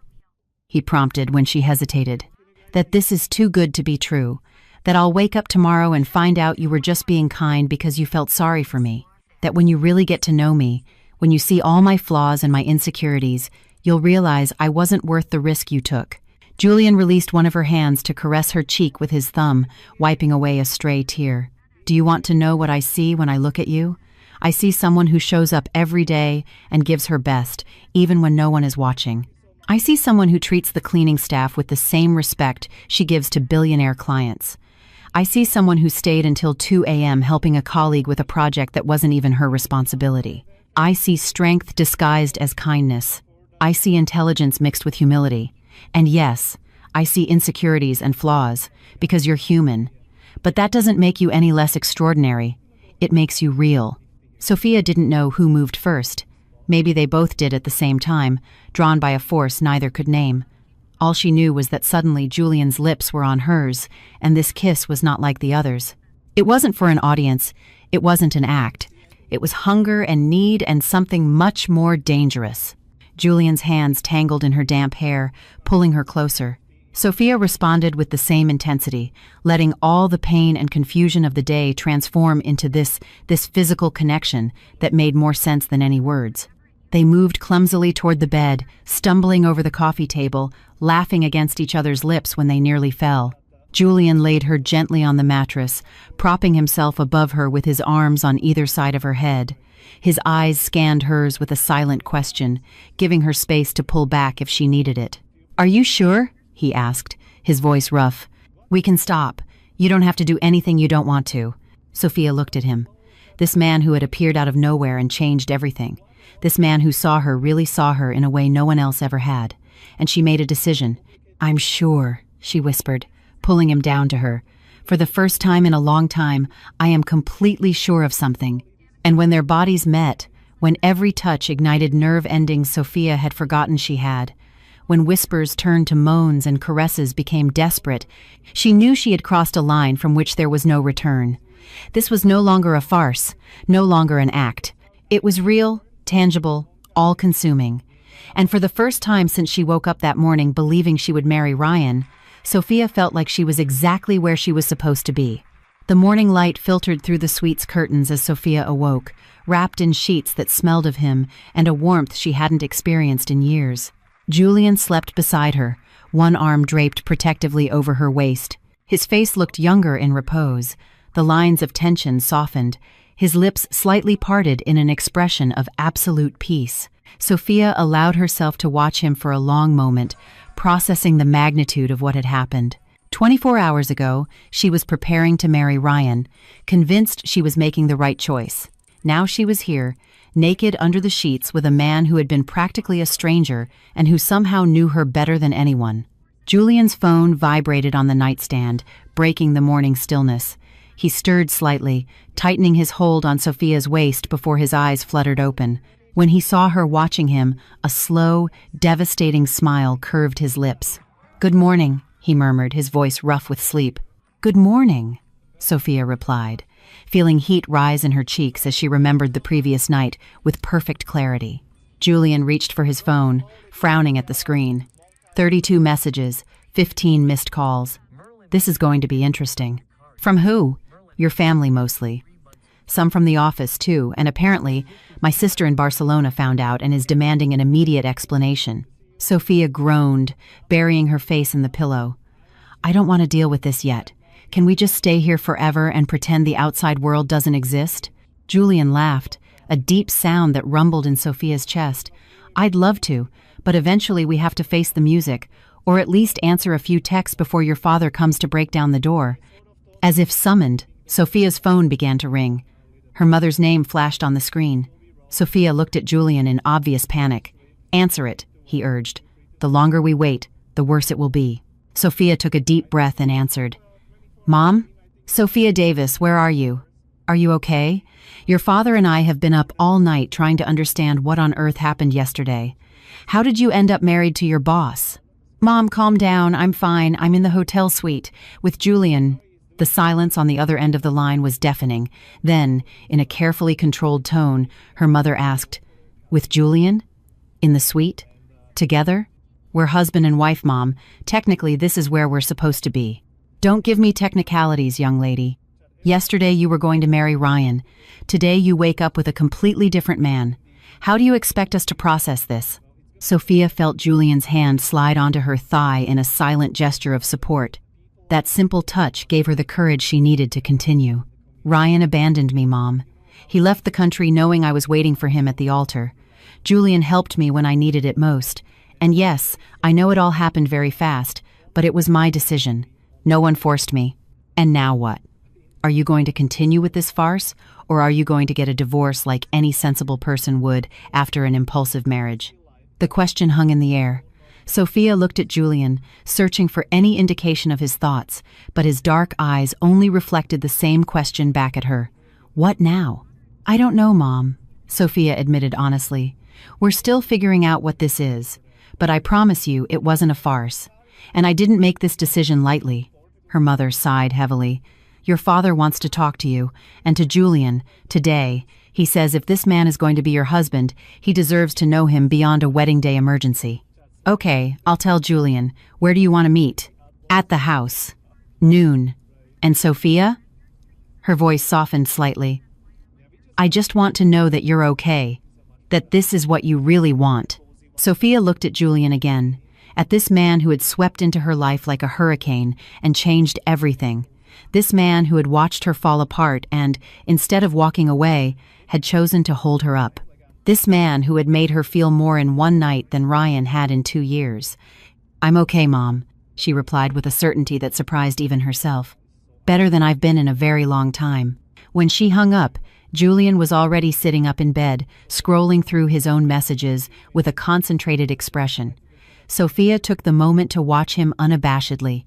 He prompted when she hesitated. That this is too good to be true. That I'll wake up tomorrow and find out you were just being kind because you felt sorry for me. That when you really get to know me, when you see all my flaws and my insecurities, you'll realize I wasn't worth the risk you took. Julian released one of her hands to caress her cheek with his thumb, wiping away a stray tear. Do you want to know what I see when I look at you? I see someone who shows up every day and gives her best, even when no one is watching. I see someone who treats the cleaning staff with the same respect she gives to billionaire clients. I see someone who stayed until 2 a.m. helping a colleague with a project that wasn't even her responsibility. I see strength disguised as kindness. I see intelligence mixed with humility. And yes, I see insecurities and flaws, because you're human. But that doesn't make you any less extraordinary. It makes you real." Sophia didn't know who moved first. Maybe they both did at the same time, drawn by a force neither could name. All she knew was that suddenly Julian's lips were on hers, and this kiss was not like the others. It wasn't for an audience. It wasn't an act. It was hunger and need and something much more dangerous. Julian's hands tangled in her damp hair, pulling her closer. Sophia responded with the same intensity, letting all the pain and confusion of the day transform into this physical connection that made more sense than any words. They moved clumsily toward the bed, stumbling over the coffee table, laughing against each other's lips when they nearly fell. Julian laid her gently on the mattress, propping himself above her with his arms on either side of her head. His eyes scanned hers with a silent question, giving her space to pull back if she needed it. "Are you sure?" he asked, his voice rough. "We can stop. You don't have to do anything you don't want to." Sophia looked at him. This man who had appeared out of nowhere and changed everything. This man who saw her really saw her in a way no one else ever had. And she made a decision. "I'm sure," she whispered, pulling him down to her. "For the first time in a long time, I am completely sure of something." And when their bodies met, when every touch ignited nerve endings Sophia had forgotten she had, when whispers turned to moans and caresses became desperate, she knew she had crossed a line from which there was no return. This was no longer a farce, no longer an act. It was real, tangible, all-consuming. And for the first time since she woke up that morning believing she would marry Ryan, Sophia felt like she was exactly where she was supposed to be. The morning light filtered through the suite's curtains as Sophia awoke, wrapped in sheets that smelled of him and a warmth she hadn't experienced in years. Julian slept beside her, one arm draped protectively over her waist. His face looked younger in repose. The lines of tension softened, his lips slightly parted in an expression of absolute peace. Sophia allowed herself to watch him for a long moment, processing the magnitude of what had happened. 24 hours ago, she was preparing to marry Ryan, convinced she was making the right choice. Now she was here, naked under the sheets with a man who had been practically a stranger and who somehow knew her better than anyone. Julian's phone vibrated on the nightstand, breaking the morning stillness. He stirred slightly, tightening his hold on Sophia's waist before his eyes fluttered open. When he saw her watching him, a slow, devastating smile curved his lips. "Good morning," he murmured, his voice rough with sleep. "Good morning," Sophia replied, feeling heat rise in her cheeks as she remembered the previous night with perfect clarity. Julian reached for his phone, frowning at the screen. 32 messages, 15 missed calls. "This is going to be interesting." "From who?" "Your family, mostly. Some from the office, too, and apparently my sister in Barcelona found out and is demanding an immediate explanation." Sophia groaned, burying her face in the pillow. "I don't want to deal with this yet. Can we just stay here forever and pretend the outside world doesn't exist?" Julian laughed, a deep sound that rumbled in Sophia's chest. "I'd love to, but eventually we have to face the music, or at least answer a few texts before your father comes to break down the door." As if summoned, Sophia's phone began to ring. Her mother's name flashed on the screen. Sophia looked at Julian in obvious panic. "Answer it," he urged. "The longer we wait, the worse it will be." Sophia took a deep breath and answered. "Mom? Sophia Davis, where are you? Are you okay? Your father and I have been up all night trying to understand what on earth happened yesterday. How did you end up married to your boss?" "Mom, calm down. I'm fine. I'm in the hotel suite with Julian." The silence on the other end of the line was deafening. Then, in a carefully controlled tone, her mother asked, "With Julian? In the suite? Together? We're husband and wife, Mom. Technically, this is where we're supposed to be." "Don't give me technicalities, young lady. Yesterday you were going to marry Ryan. Today you wake up with a completely different man. How do you expect us to process this?" Sophia felt Julian's hand slide onto her thigh in a silent gesture of support. That simple touch gave her the courage she needed to continue. "Ryan abandoned me, Mom. He left the country knowing I was waiting for him at the altar. Julian helped me when I needed it most. And yes, I know it all happened very fast, but it was my decision. No one forced me. And now what? Are you going to continue with this farce, or are you going to get a divorce like any sensible person would after an impulsive marriage?" The question hung in the air. Sophia looked at Julian, searching for any indication of his thoughts, but his dark eyes only reflected the same question back at her. What now? I don't know, Mom, Sophia admitted honestly. We're still figuring out what this is, but I promise you it wasn't a farce. And I didn't make this decision lightly. Her mother sighed heavily. Your father wants to talk to you, and to Julian, today. He says if this man is going to be your husband, he deserves to know him beyond a wedding day emergency. Okay, I'll tell Julian. Where do you want to meet? At the house. Noon. And Sophia? Her voice softened slightly. I just want to know that you're okay. That this is what you really want. Sophia looked at Julian again, at this man who had swept into her life like a hurricane and changed everything. This man who had watched her fall apart and, instead of walking away, had chosen to hold her up. This man who had made her feel more in one night than Ryan had in 2 years. I'm okay, Mom, she replied with a certainty that surprised even herself. Better than I've been in a very long time. When she hung up, Julian was already sitting up in bed, scrolling through his own messages with a concentrated expression. Sophia took the moment to watch him unabashedly.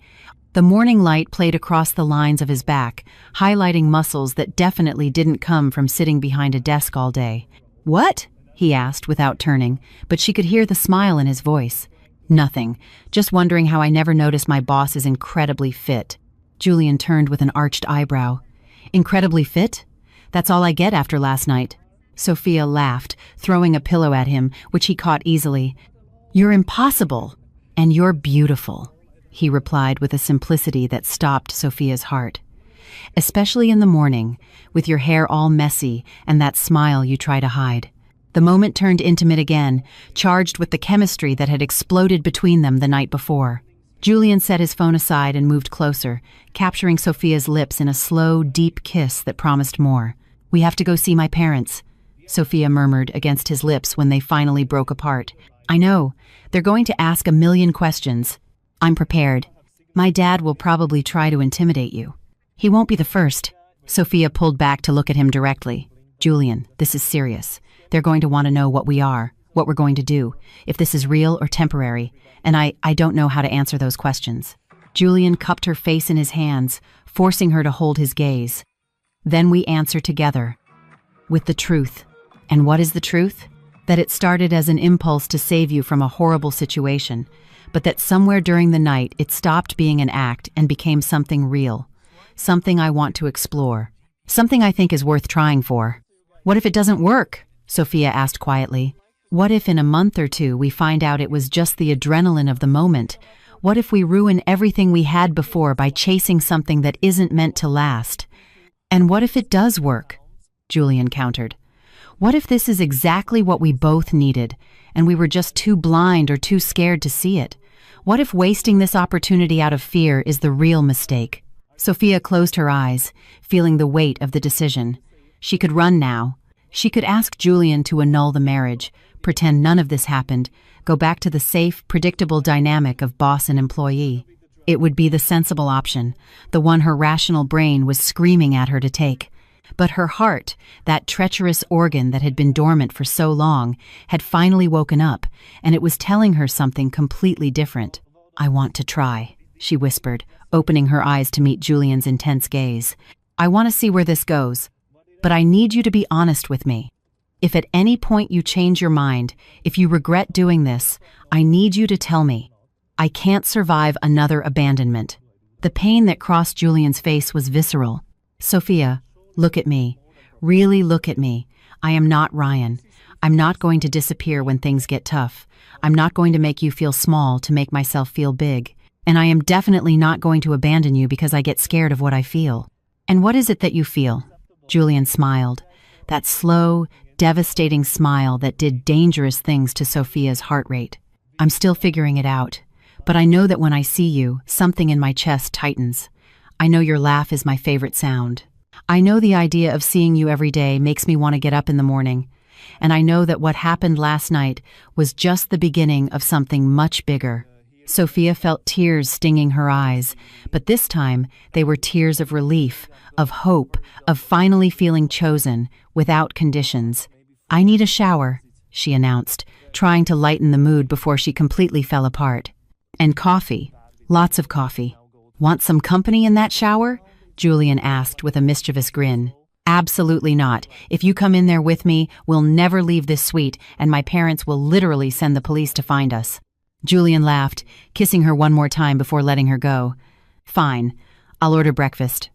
The morning light played across the lines of his back, highlighting muscles that definitely didn't come from sitting behind a desk all day. What? He asked without turning, but she could hear the smile in his voice. Nothing. Just wondering how I never noticed my boss is incredibly fit. Julian turned with an arched eyebrow. Incredibly fit? That's all I get after last night. Sophia laughed, throwing a pillow at him, which he caught easily. You're impossible. And you're beautiful, he replied with a simplicity that stopped Sophia's heart. Especially in the morning, with your hair all messy and that smile you try to hide. The moment turned intimate again, charged with the chemistry that had exploded between them the night before. Julian set his phone aside and moved closer, capturing Sophia's lips in a slow, deep kiss that promised more. We have to go see my parents, Sophia murmured against his lips when they finally broke apart. I know. They're going to ask a million questions. I'm prepared. My dad will probably try to intimidate you. He won't be the first. Sophia pulled back to look at him directly. Julian, this is serious. They're going to want to know what we are, what we're going to do, if this is real or temporary, and I don't know how to answer those questions. Julian cupped her face in his hands, forcing her to hold his gaze. Then we answer together. With the truth. And what is the truth? That it started as an impulse to save you from a horrible situation, but that somewhere during the night it stopped being an act and became something real. Something I want to explore. Something I think is worth trying for. What if it doesn't work? Sophia asked quietly. What if in a month or two we find out it was just the adrenaline of the moment? What if we ruin everything we had before by chasing something that isn't meant to last? And what if it does work? Julian countered. What if this is exactly what we both needed, and we were just too blind or too scared to see it? What if wasting this opportunity out of fear is the real mistake? Sophia closed her eyes, feeling the weight of the decision. She could run now. She could ask Julian to annul the marriage, pretend none of this happened, go back to the safe, predictable dynamic of boss and employee. It would be the sensible option, the one her rational brain was screaming at her to take. But her heart, that treacherous organ that had been dormant for so long, had finally woken up, and it was telling her something completely different. I want to try, she whispered, opening her eyes to meet Julian's intense gaze. I want to see where this goes, but I need you to be honest with me. If at any point you change your mind, if you regret doing this, I need you to tell me. I can't survive another abandonment. The pain that crossed Julian's face was visceral. Sophia, look at me. Really look at me. I am not Ryan. I'm not going to disappear when things get tough. I'm not going to make you feel small to make myself feel big. And I am definitely not going to abandon you because I get scared of what I feel. And what is it that you feel? Julian smiled. That slow, devastating smile that did dangerous things to Sophia's heart rate. I'm still figuring it out. But I know that when I see you, something in my chest tightens. I know your laugh is my favorite sound. I know the idea of seeing you every day makes me want to get up in the morning. And I know that what happened last night was just the beginning of something much bigger. Sophia felt tears stinging her eyes, but this time they were tears of relief, of hope, of finally feeling chosen, without conditions. I need a shower, she announced, trying to lighten the mood before she completely fell apart. And coffee. Lots of coffee. Want some company in that shower? Julian asked with a mischievous grin. Absolutely not. If you come in there with me, we'll never leave this suite, and my parents will literally send the police to find us. Julian laughed, kissing her one more time before letting her go. Fine. I'll order breakfast.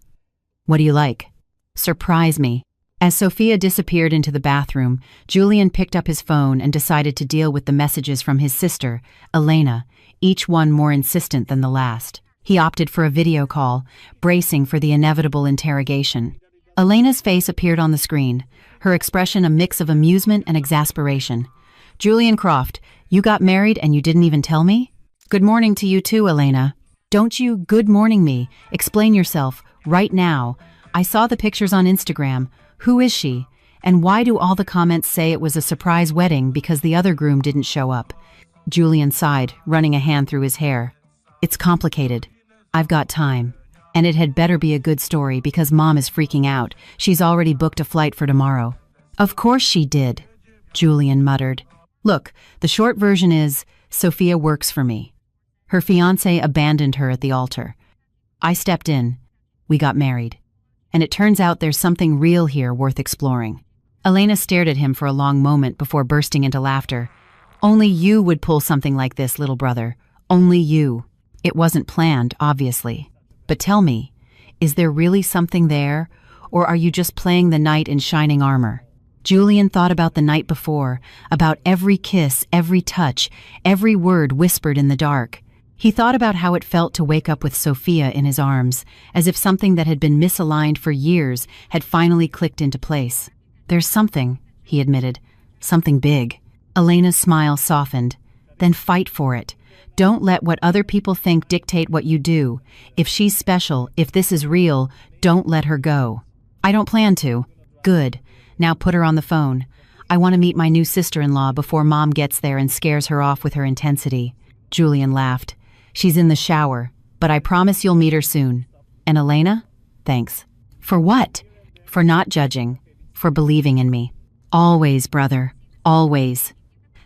What do you like? Surprise me. As Sophia disappeared into the bathroom, Julian picked up his phone and decided to deal with the messages from his sister, Elena, each one more insistent than the last. He opted for a video call, bracing for the inevitable interrogation. Elena's face appeared on the screen, her expression a mix of amusement and exasperation. Julian Croft, you got married and you didn't even tell me? Good morning to you too, Elena. Don't you good morning me. Explain yourself, right now. I saw the pictures on Instagram. Who is she? And why do all the comments say it was a surprise wedding because the other groom didn't show up? Julian sighed, running a hand through his hair. It's complicated. I've got time. And it had better be a good story because Mom is freaking out. She's already booked a flight for tomorrow. Of course she did, Julian muttered. Look, the short version is, Sophia works for me. Her fiancé abandoned her at the altar. I stepped in. We got married. And it turns out there's something real here worth exploring. Elena stared at him for a long moment before bursting into laughter. Only you would pull something like this, little brother. Only you. It wasn't planned, obviously. But tell me, is there really something there, or are you just playing the knight in shining armor? Julian thought about the night before, about every kiss, every touch, every word whispered in the dark. He thought about how it felt to wake up with Sophia in his arms, as if something that had been misaligned for years had finally clicked into place. There's something, he admitted, something big. Elena's smile softened. Then fight for it. Don't let what other people think dictate what you do. If she's special, if this is real, don't let her go. I don't plan to. Good. Now put her on the phone. I want to meet my new sister-in-law before Mom gets there and scares her off with her intensity. Julian laughed. She's in the shower, but I promise you'll meet her soon. And Elena? Thanks. For what? For not judging. For believing in me. Always, brother. Always.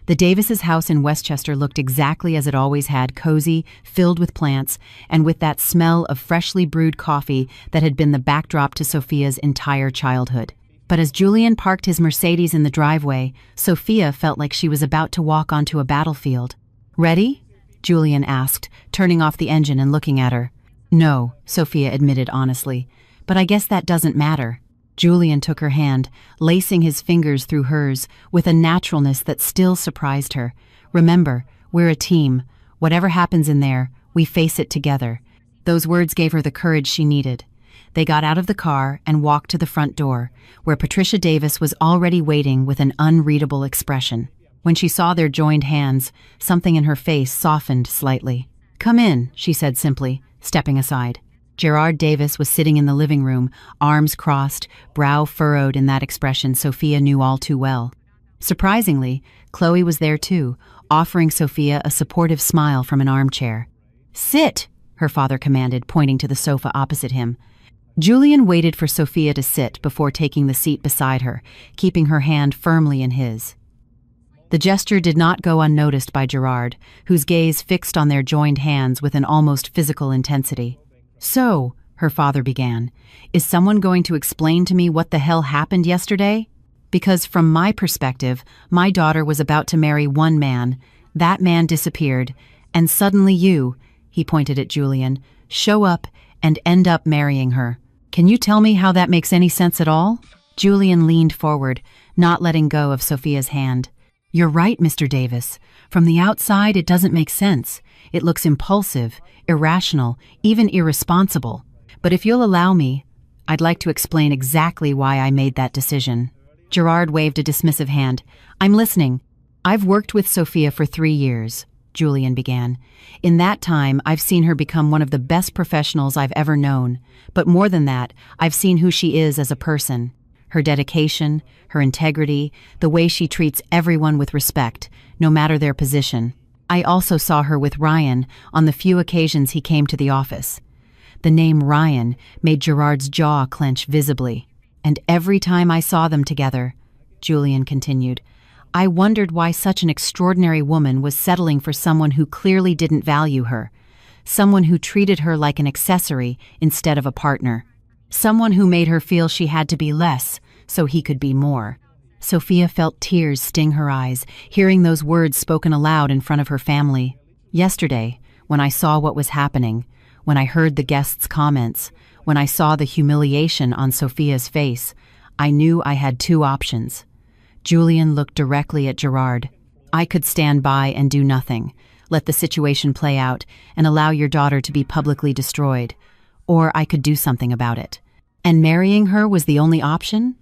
The Davises' house in Westchester looked exactly as it always had, cozy, filled with plants, and with that smell of freshly brewed coffee that had been the backdrop to Sophia's entire childhood. But as Julian parked his Mercedes in the driveway, Sophia felt like she was about to walk onto a battlefield. Ready? Julian asked, turning off the engine and looking at her. No, Sophia admitted honestly, but I guess that doesn't matter. Julian took her hand, lacing his fingers through hers with a naturalness that still surprised her. Remember, we're a team. Whatever happens in there, we face it together. Those words gave her the courage she needed. They got out of the car and walked to the front door, where Patricia Davis was already waiting with an unreadable expression. When she saw their joined hands, something in her face softened slightly. Come in, she said simply, stepping aside. Gerard Davis was sitting in the living room, arms crossed, brow furrowed in that expression Sophia knew all too well. Surprisingly, Chloe was there too, offering Sophia a supportive smile from an armchair. Sit, her father commanded, pointing to the sofa opposite him. Julian waited for Sophia to sit before taking the seat beside her, keeping her hand firmly in his. The gesture did not go unnoticed by Gerard, whose gaze fixed on their joined hands with an almost physical intensity. So, her father began, is someone going to explain to me what the hell happened yesterday? Because from my perspective, my daughter was about to marry one man, that man disappeared, and suddenly you, he pointed at Julian, show up and end up marrying her. Can you tell me how that makes any sense at all? Julian leaned forward, not letting go of Sophia's hand. You're right, Mr. Davis. From the outside, it doesn't make sense. It looks impulsive, irrational, even irresponsible. But if you'll allow me, I'd like to explain exactly why I made that decision. Gerard waved a dismissive hand. I'm listening. I've worked with Sophia for 3 years, Julian began. In that time, I've seen her become one of the best professionals I've ever known. But more than that, I've seen who she is as a person. Her dedication, her integrity, the way she treats everyone with respect, no matter their position. I also saw her with Ryan on the few occasions he came to the office. The name Ryan made Gerard's jaw clench visibly. And every time I saw them together, Julian continued, I wondered why such an extraordinary woman was settling for someone who clearly didn't value her, someone who treated her like an accessory instead of a partner, someone who made her feel she had to be less so he could be more. Sophia felt tears sting her eyes, hearing those words spoken aloud in front of her family. Yesterday, when I saw what was happening, when I heard the guests' comments, when I saw the humiliation on Sophia's face, I knew I had two options. Julian looked directly at Gerard. I could stand by and do nothing, let the situation play out, and allow your daughter to be publicly destroyed. Or I could do something about it. And marrying her was the only option?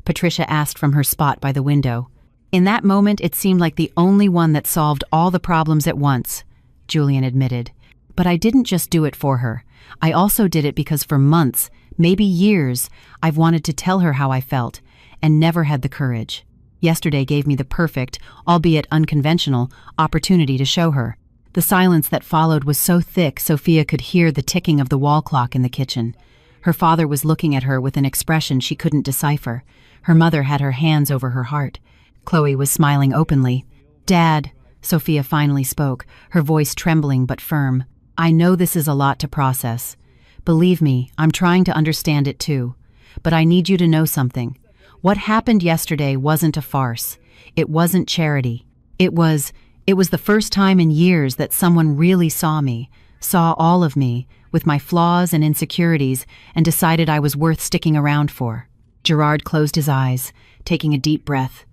Patricia asked from her spot by the window. In that moment, it seemed like the only one that solved all the problems at once, Julian admitted. But I didn't just do it for her. I also did it because for months, maybe years, I've wanted to tell her how I felt, and never had the courage. Yesterday gave me the perfect, albeit unconventional, opportunity to show her. The silence that followed was so thick Sophia could hear the ticking of the wall clock in the kitchen. Her father was looking at her with an expression she couldn't decipher. Her mother had her hands over her heart. Chloe was smiling openly. "Dad," Sophia finally spoke, her voice trembling but firm. "I know this is a lot to process. Believe me, I'm trying to understand it too. But I need you to know something. What happened yesterday wasn't a farce. It wasn't charity. It was the first time in years that someone really saw me, saw all of me, with my flaws and insecurities, and decided I was worth sticking around for." Gerard closed his eyes, taking a deep breath.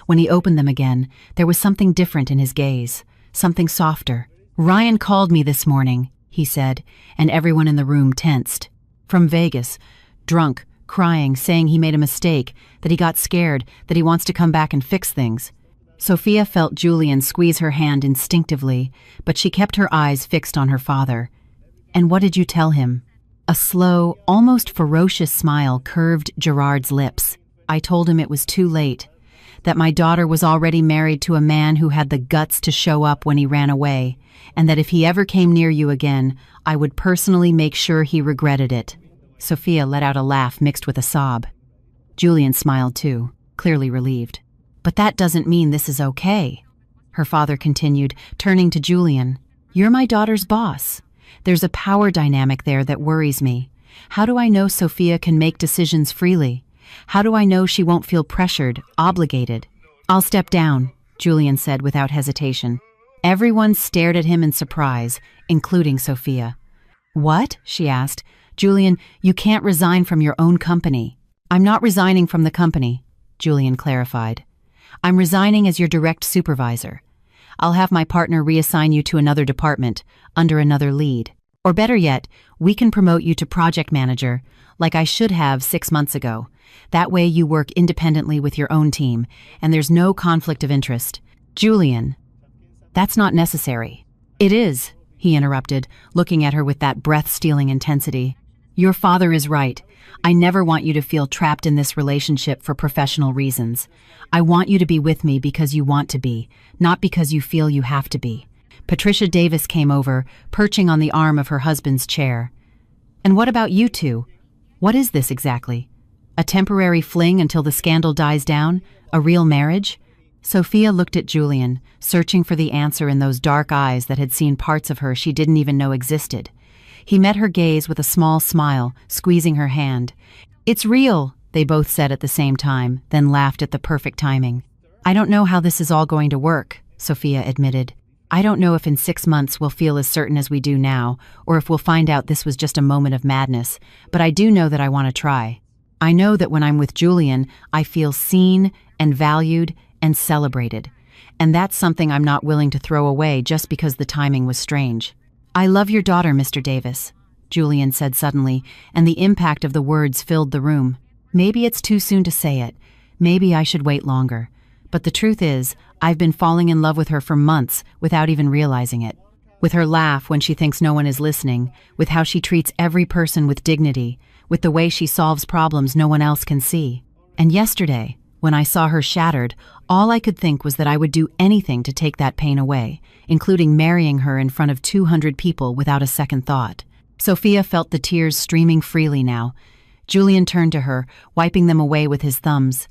When he opened them again, there was something different in his gaze, something softer. "Ryan called me this morning," he said, and everyone in the room tensed. "From Vegas, drunk, crying, saying he made a mistake, that he got scared, that he wants to come back and fix things." Sophia felt Julian squeeze her hand instinctively, but she kept her eyes fixed on her father. "And what did you tell him?" A slow, almost ferocious smile curved Gerard's lips. "I told him it was too late, that my daughter was already married to a man who had the guts to show up when he ran away, and that if he ever came near you again, I would personally make sure he regretted it." Sophia let out a laugh mixed with a sob. Julian smiled too, clearly relieved. "But that doesn't mean this is okay," her father continued, turning to Julian. "You're my daughter's boss. There's a power dynamic there that worries me. How do I know Sophia can make decisions freely? How do I know she won't feel pressured, obligated?" "I'll step down," Julian said without hesitation. Everyone stared at him in surprise, including Sophia. "What?" she asked. "Julian, you can't resign from your own company." "I'm not resigning from the company," Julian clarified. "I'm resigning as your direct supervisor. I'll have my partner reassign you to another department, under another lead. Or better yet, we can promote you to project manager, like I should have 6 months ago. That way you work independently with your own team, and there's no conflict of interest." "Julian, that's not necessary." "It is," he interrupted, looking at her with that breath-stealing intensity. "Your father is right. I never want you to feel trapped in this relationship for professional reasons. I want you to be with me because you want to be, not because you feel you have to be." Patricia Davis came over, perching on the arm of her husband's chair. "And what about you two? What is this exactly? A temporary fling until the scandal dies down? A real marriage?" Sophia looked at Julian, searching for the answer in those dark eyes that had seen parts of her she didn't even know existed. He met her gaze with a small smile, squeezing her hand. "It's real," they both said at the same time, then laughed at the perfect timing. "I don't know how this is all going to work," Sophia admitted. "I don't know if in 6 months we'll feel as certain as we do now, or if we'll find out this was just a moment of madness, but I do know that I want to try. I know that when I'm with Julian, I feel seen and valued and celebrated, and that's something I'm not willing to throw away just because the timing was strange." "I love your daughter, Mr. Davis," Julian said suddenly, and the impact of the words filled the room. "Maybe it's too soon to say it. Maybe I should wait longer. But the truth is, I've been falling in love with her for months without even realizing it. With her laugh when she thinks no one is listening, with how she treats every person with dignity, with the way she solves problems no one else can see. And yesterday, when I saw her shattered, all I could think was that I would do anything to take that pain away, including marrying her in front of 200 people without a second thought." Sophia felt the tears streaming freely now. Julian turned to her, wiping them away with his thumbs.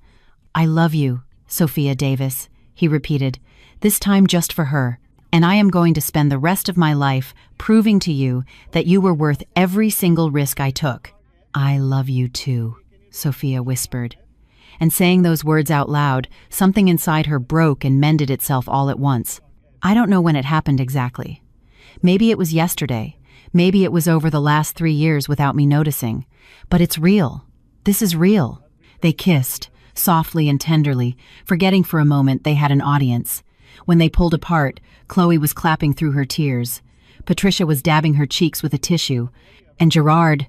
"I love you, Sophia Davis," he repeated, this time just for her, and I am going to spend the rest of my life proving to you that you were worth every single risk I took. I love you too, Sophia whispered. And saying those words out loud, something inside her broke and mended itself all at once. I don't know when it happened exactly. Maybe it was yesterday. Maybe it was over the last 3 years without me noticing. But it's real. This is real. They kissed, softly and tenderly, forgetting for a moment they had an audience. When they pulled apart, Chloe was clapping through her tears. Patricia was dabbing her cheeks with a tissue. And Gerard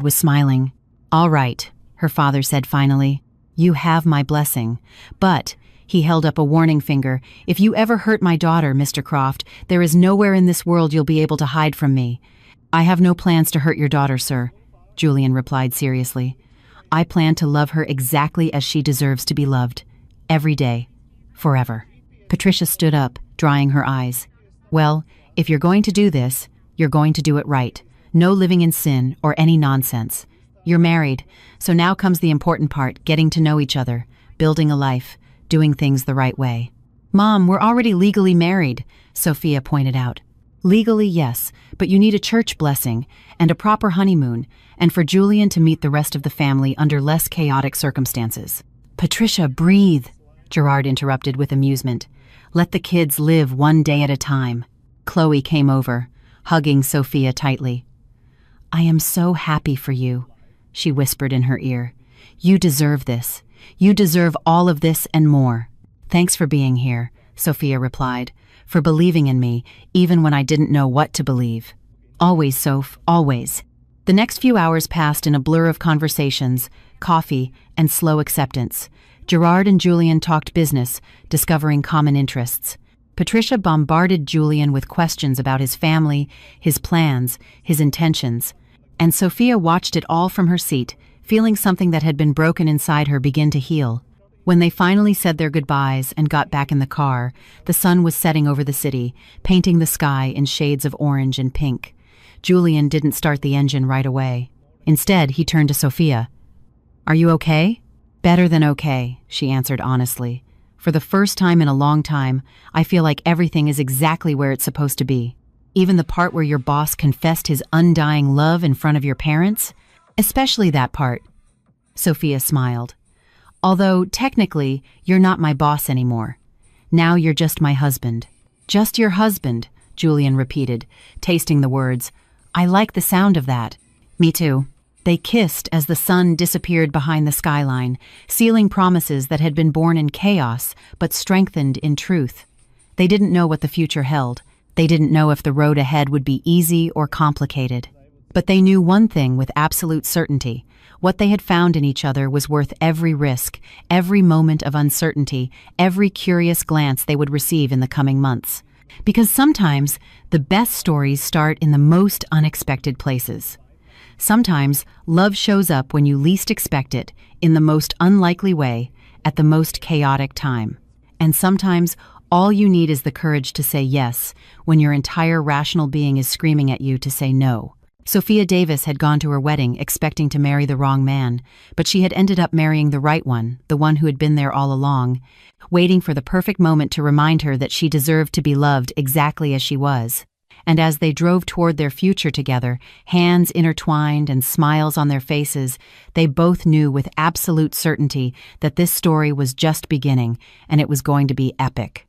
was smiling. All right, her father said finally. You have my blessing. But, he held up a warning finger, if you ever hurt my daughter, Mr. Croft, there is nowhere in this world you'll be able to hide from me. I have no plans to hurt your daughter, sir, Julian replied seriously. I plan to love her exactly as she deserves to be loved. Every day. Forever. Patricia stood up, drying her eyes. Well, if you're going to do this, you're going to do it right. No living in sin or any nonsense. You're married, so now comes the important part, getting to know each other, building a life, doing things the right way. Mom, we're already legally married, Sophia pointed out. Legally, yes, but you need a church blessing and a proper honeymoon, and for Julian to meet the rest of the family under less chaotic circumstances. Patricia, breathe, Gerard interrupted with amusement. Let the kids live one day at a time. Chloe came over, hugging Sophia tightly. I am so happy for you, she whispered in her ear. You deserve this. You deserve all of this and more. Thanks for being here, Sophia replied, for believing in me, even when I didn't know what to believe. Always, Soph, always. The next few hours passed in a blur of conversations, coffee, and slow acceptance. Gerard and Julian talked business, discovering common interests. Patricia bombarded Julian with questions about his family, his plans, his intentions, and Sophia watched it all from her seat, feeling something that had been broken inside her begin to heal. When they finally said their goodbyes and got back in the car, the sun was setting over the city, painting the sky in shades of orange and pink. Julian didn't start the engine right away. Instead, he turned to Sophia. Are you okay? Better than okay, she answered honestly. For the first time in a long time, I feel like everything is exactly where it's supposed to be. Even the part where your boss confessed his undying love in front of your parents? Especially that part. Sophia smiled. Although, technically, you're not my boss anymore. Now you're just my husband. Just your husband, Julian repeated, tasting the words. I like the sound of that. Me too. They kissed as the sun disappeared behind the skyline, sealing promises that had been born in chaos, but strengthened in truth. They didn't know what the future held. They didn't know if the road ahead would be easy or complicated. But they knew one thing with absolute certainty. What they had found in each other was worth every risk, every moment of uncertainty, every curious glance they would receive in the coming months. Because sometimes, the best stories start in the most unexpected places. Sometimes, love shows up when you least expect it, in the most unlikely way, at the most chaotic time. And sometimes, all you need is the courage to say yes, when your entire rational being is screaming at you to say no. Sophia Davis had gone to her wedding expecting to marry the wrong man, but she had ended up marrying the right one, the one who had been there all along, waiting for the perfect moment to remind her that she deserved to be loved exactly as she was. And as they drove toward their future together, hands intertwined and smiles on their faces, they both knew with absolute certainty that this story was just beginning, and it was going to be epic.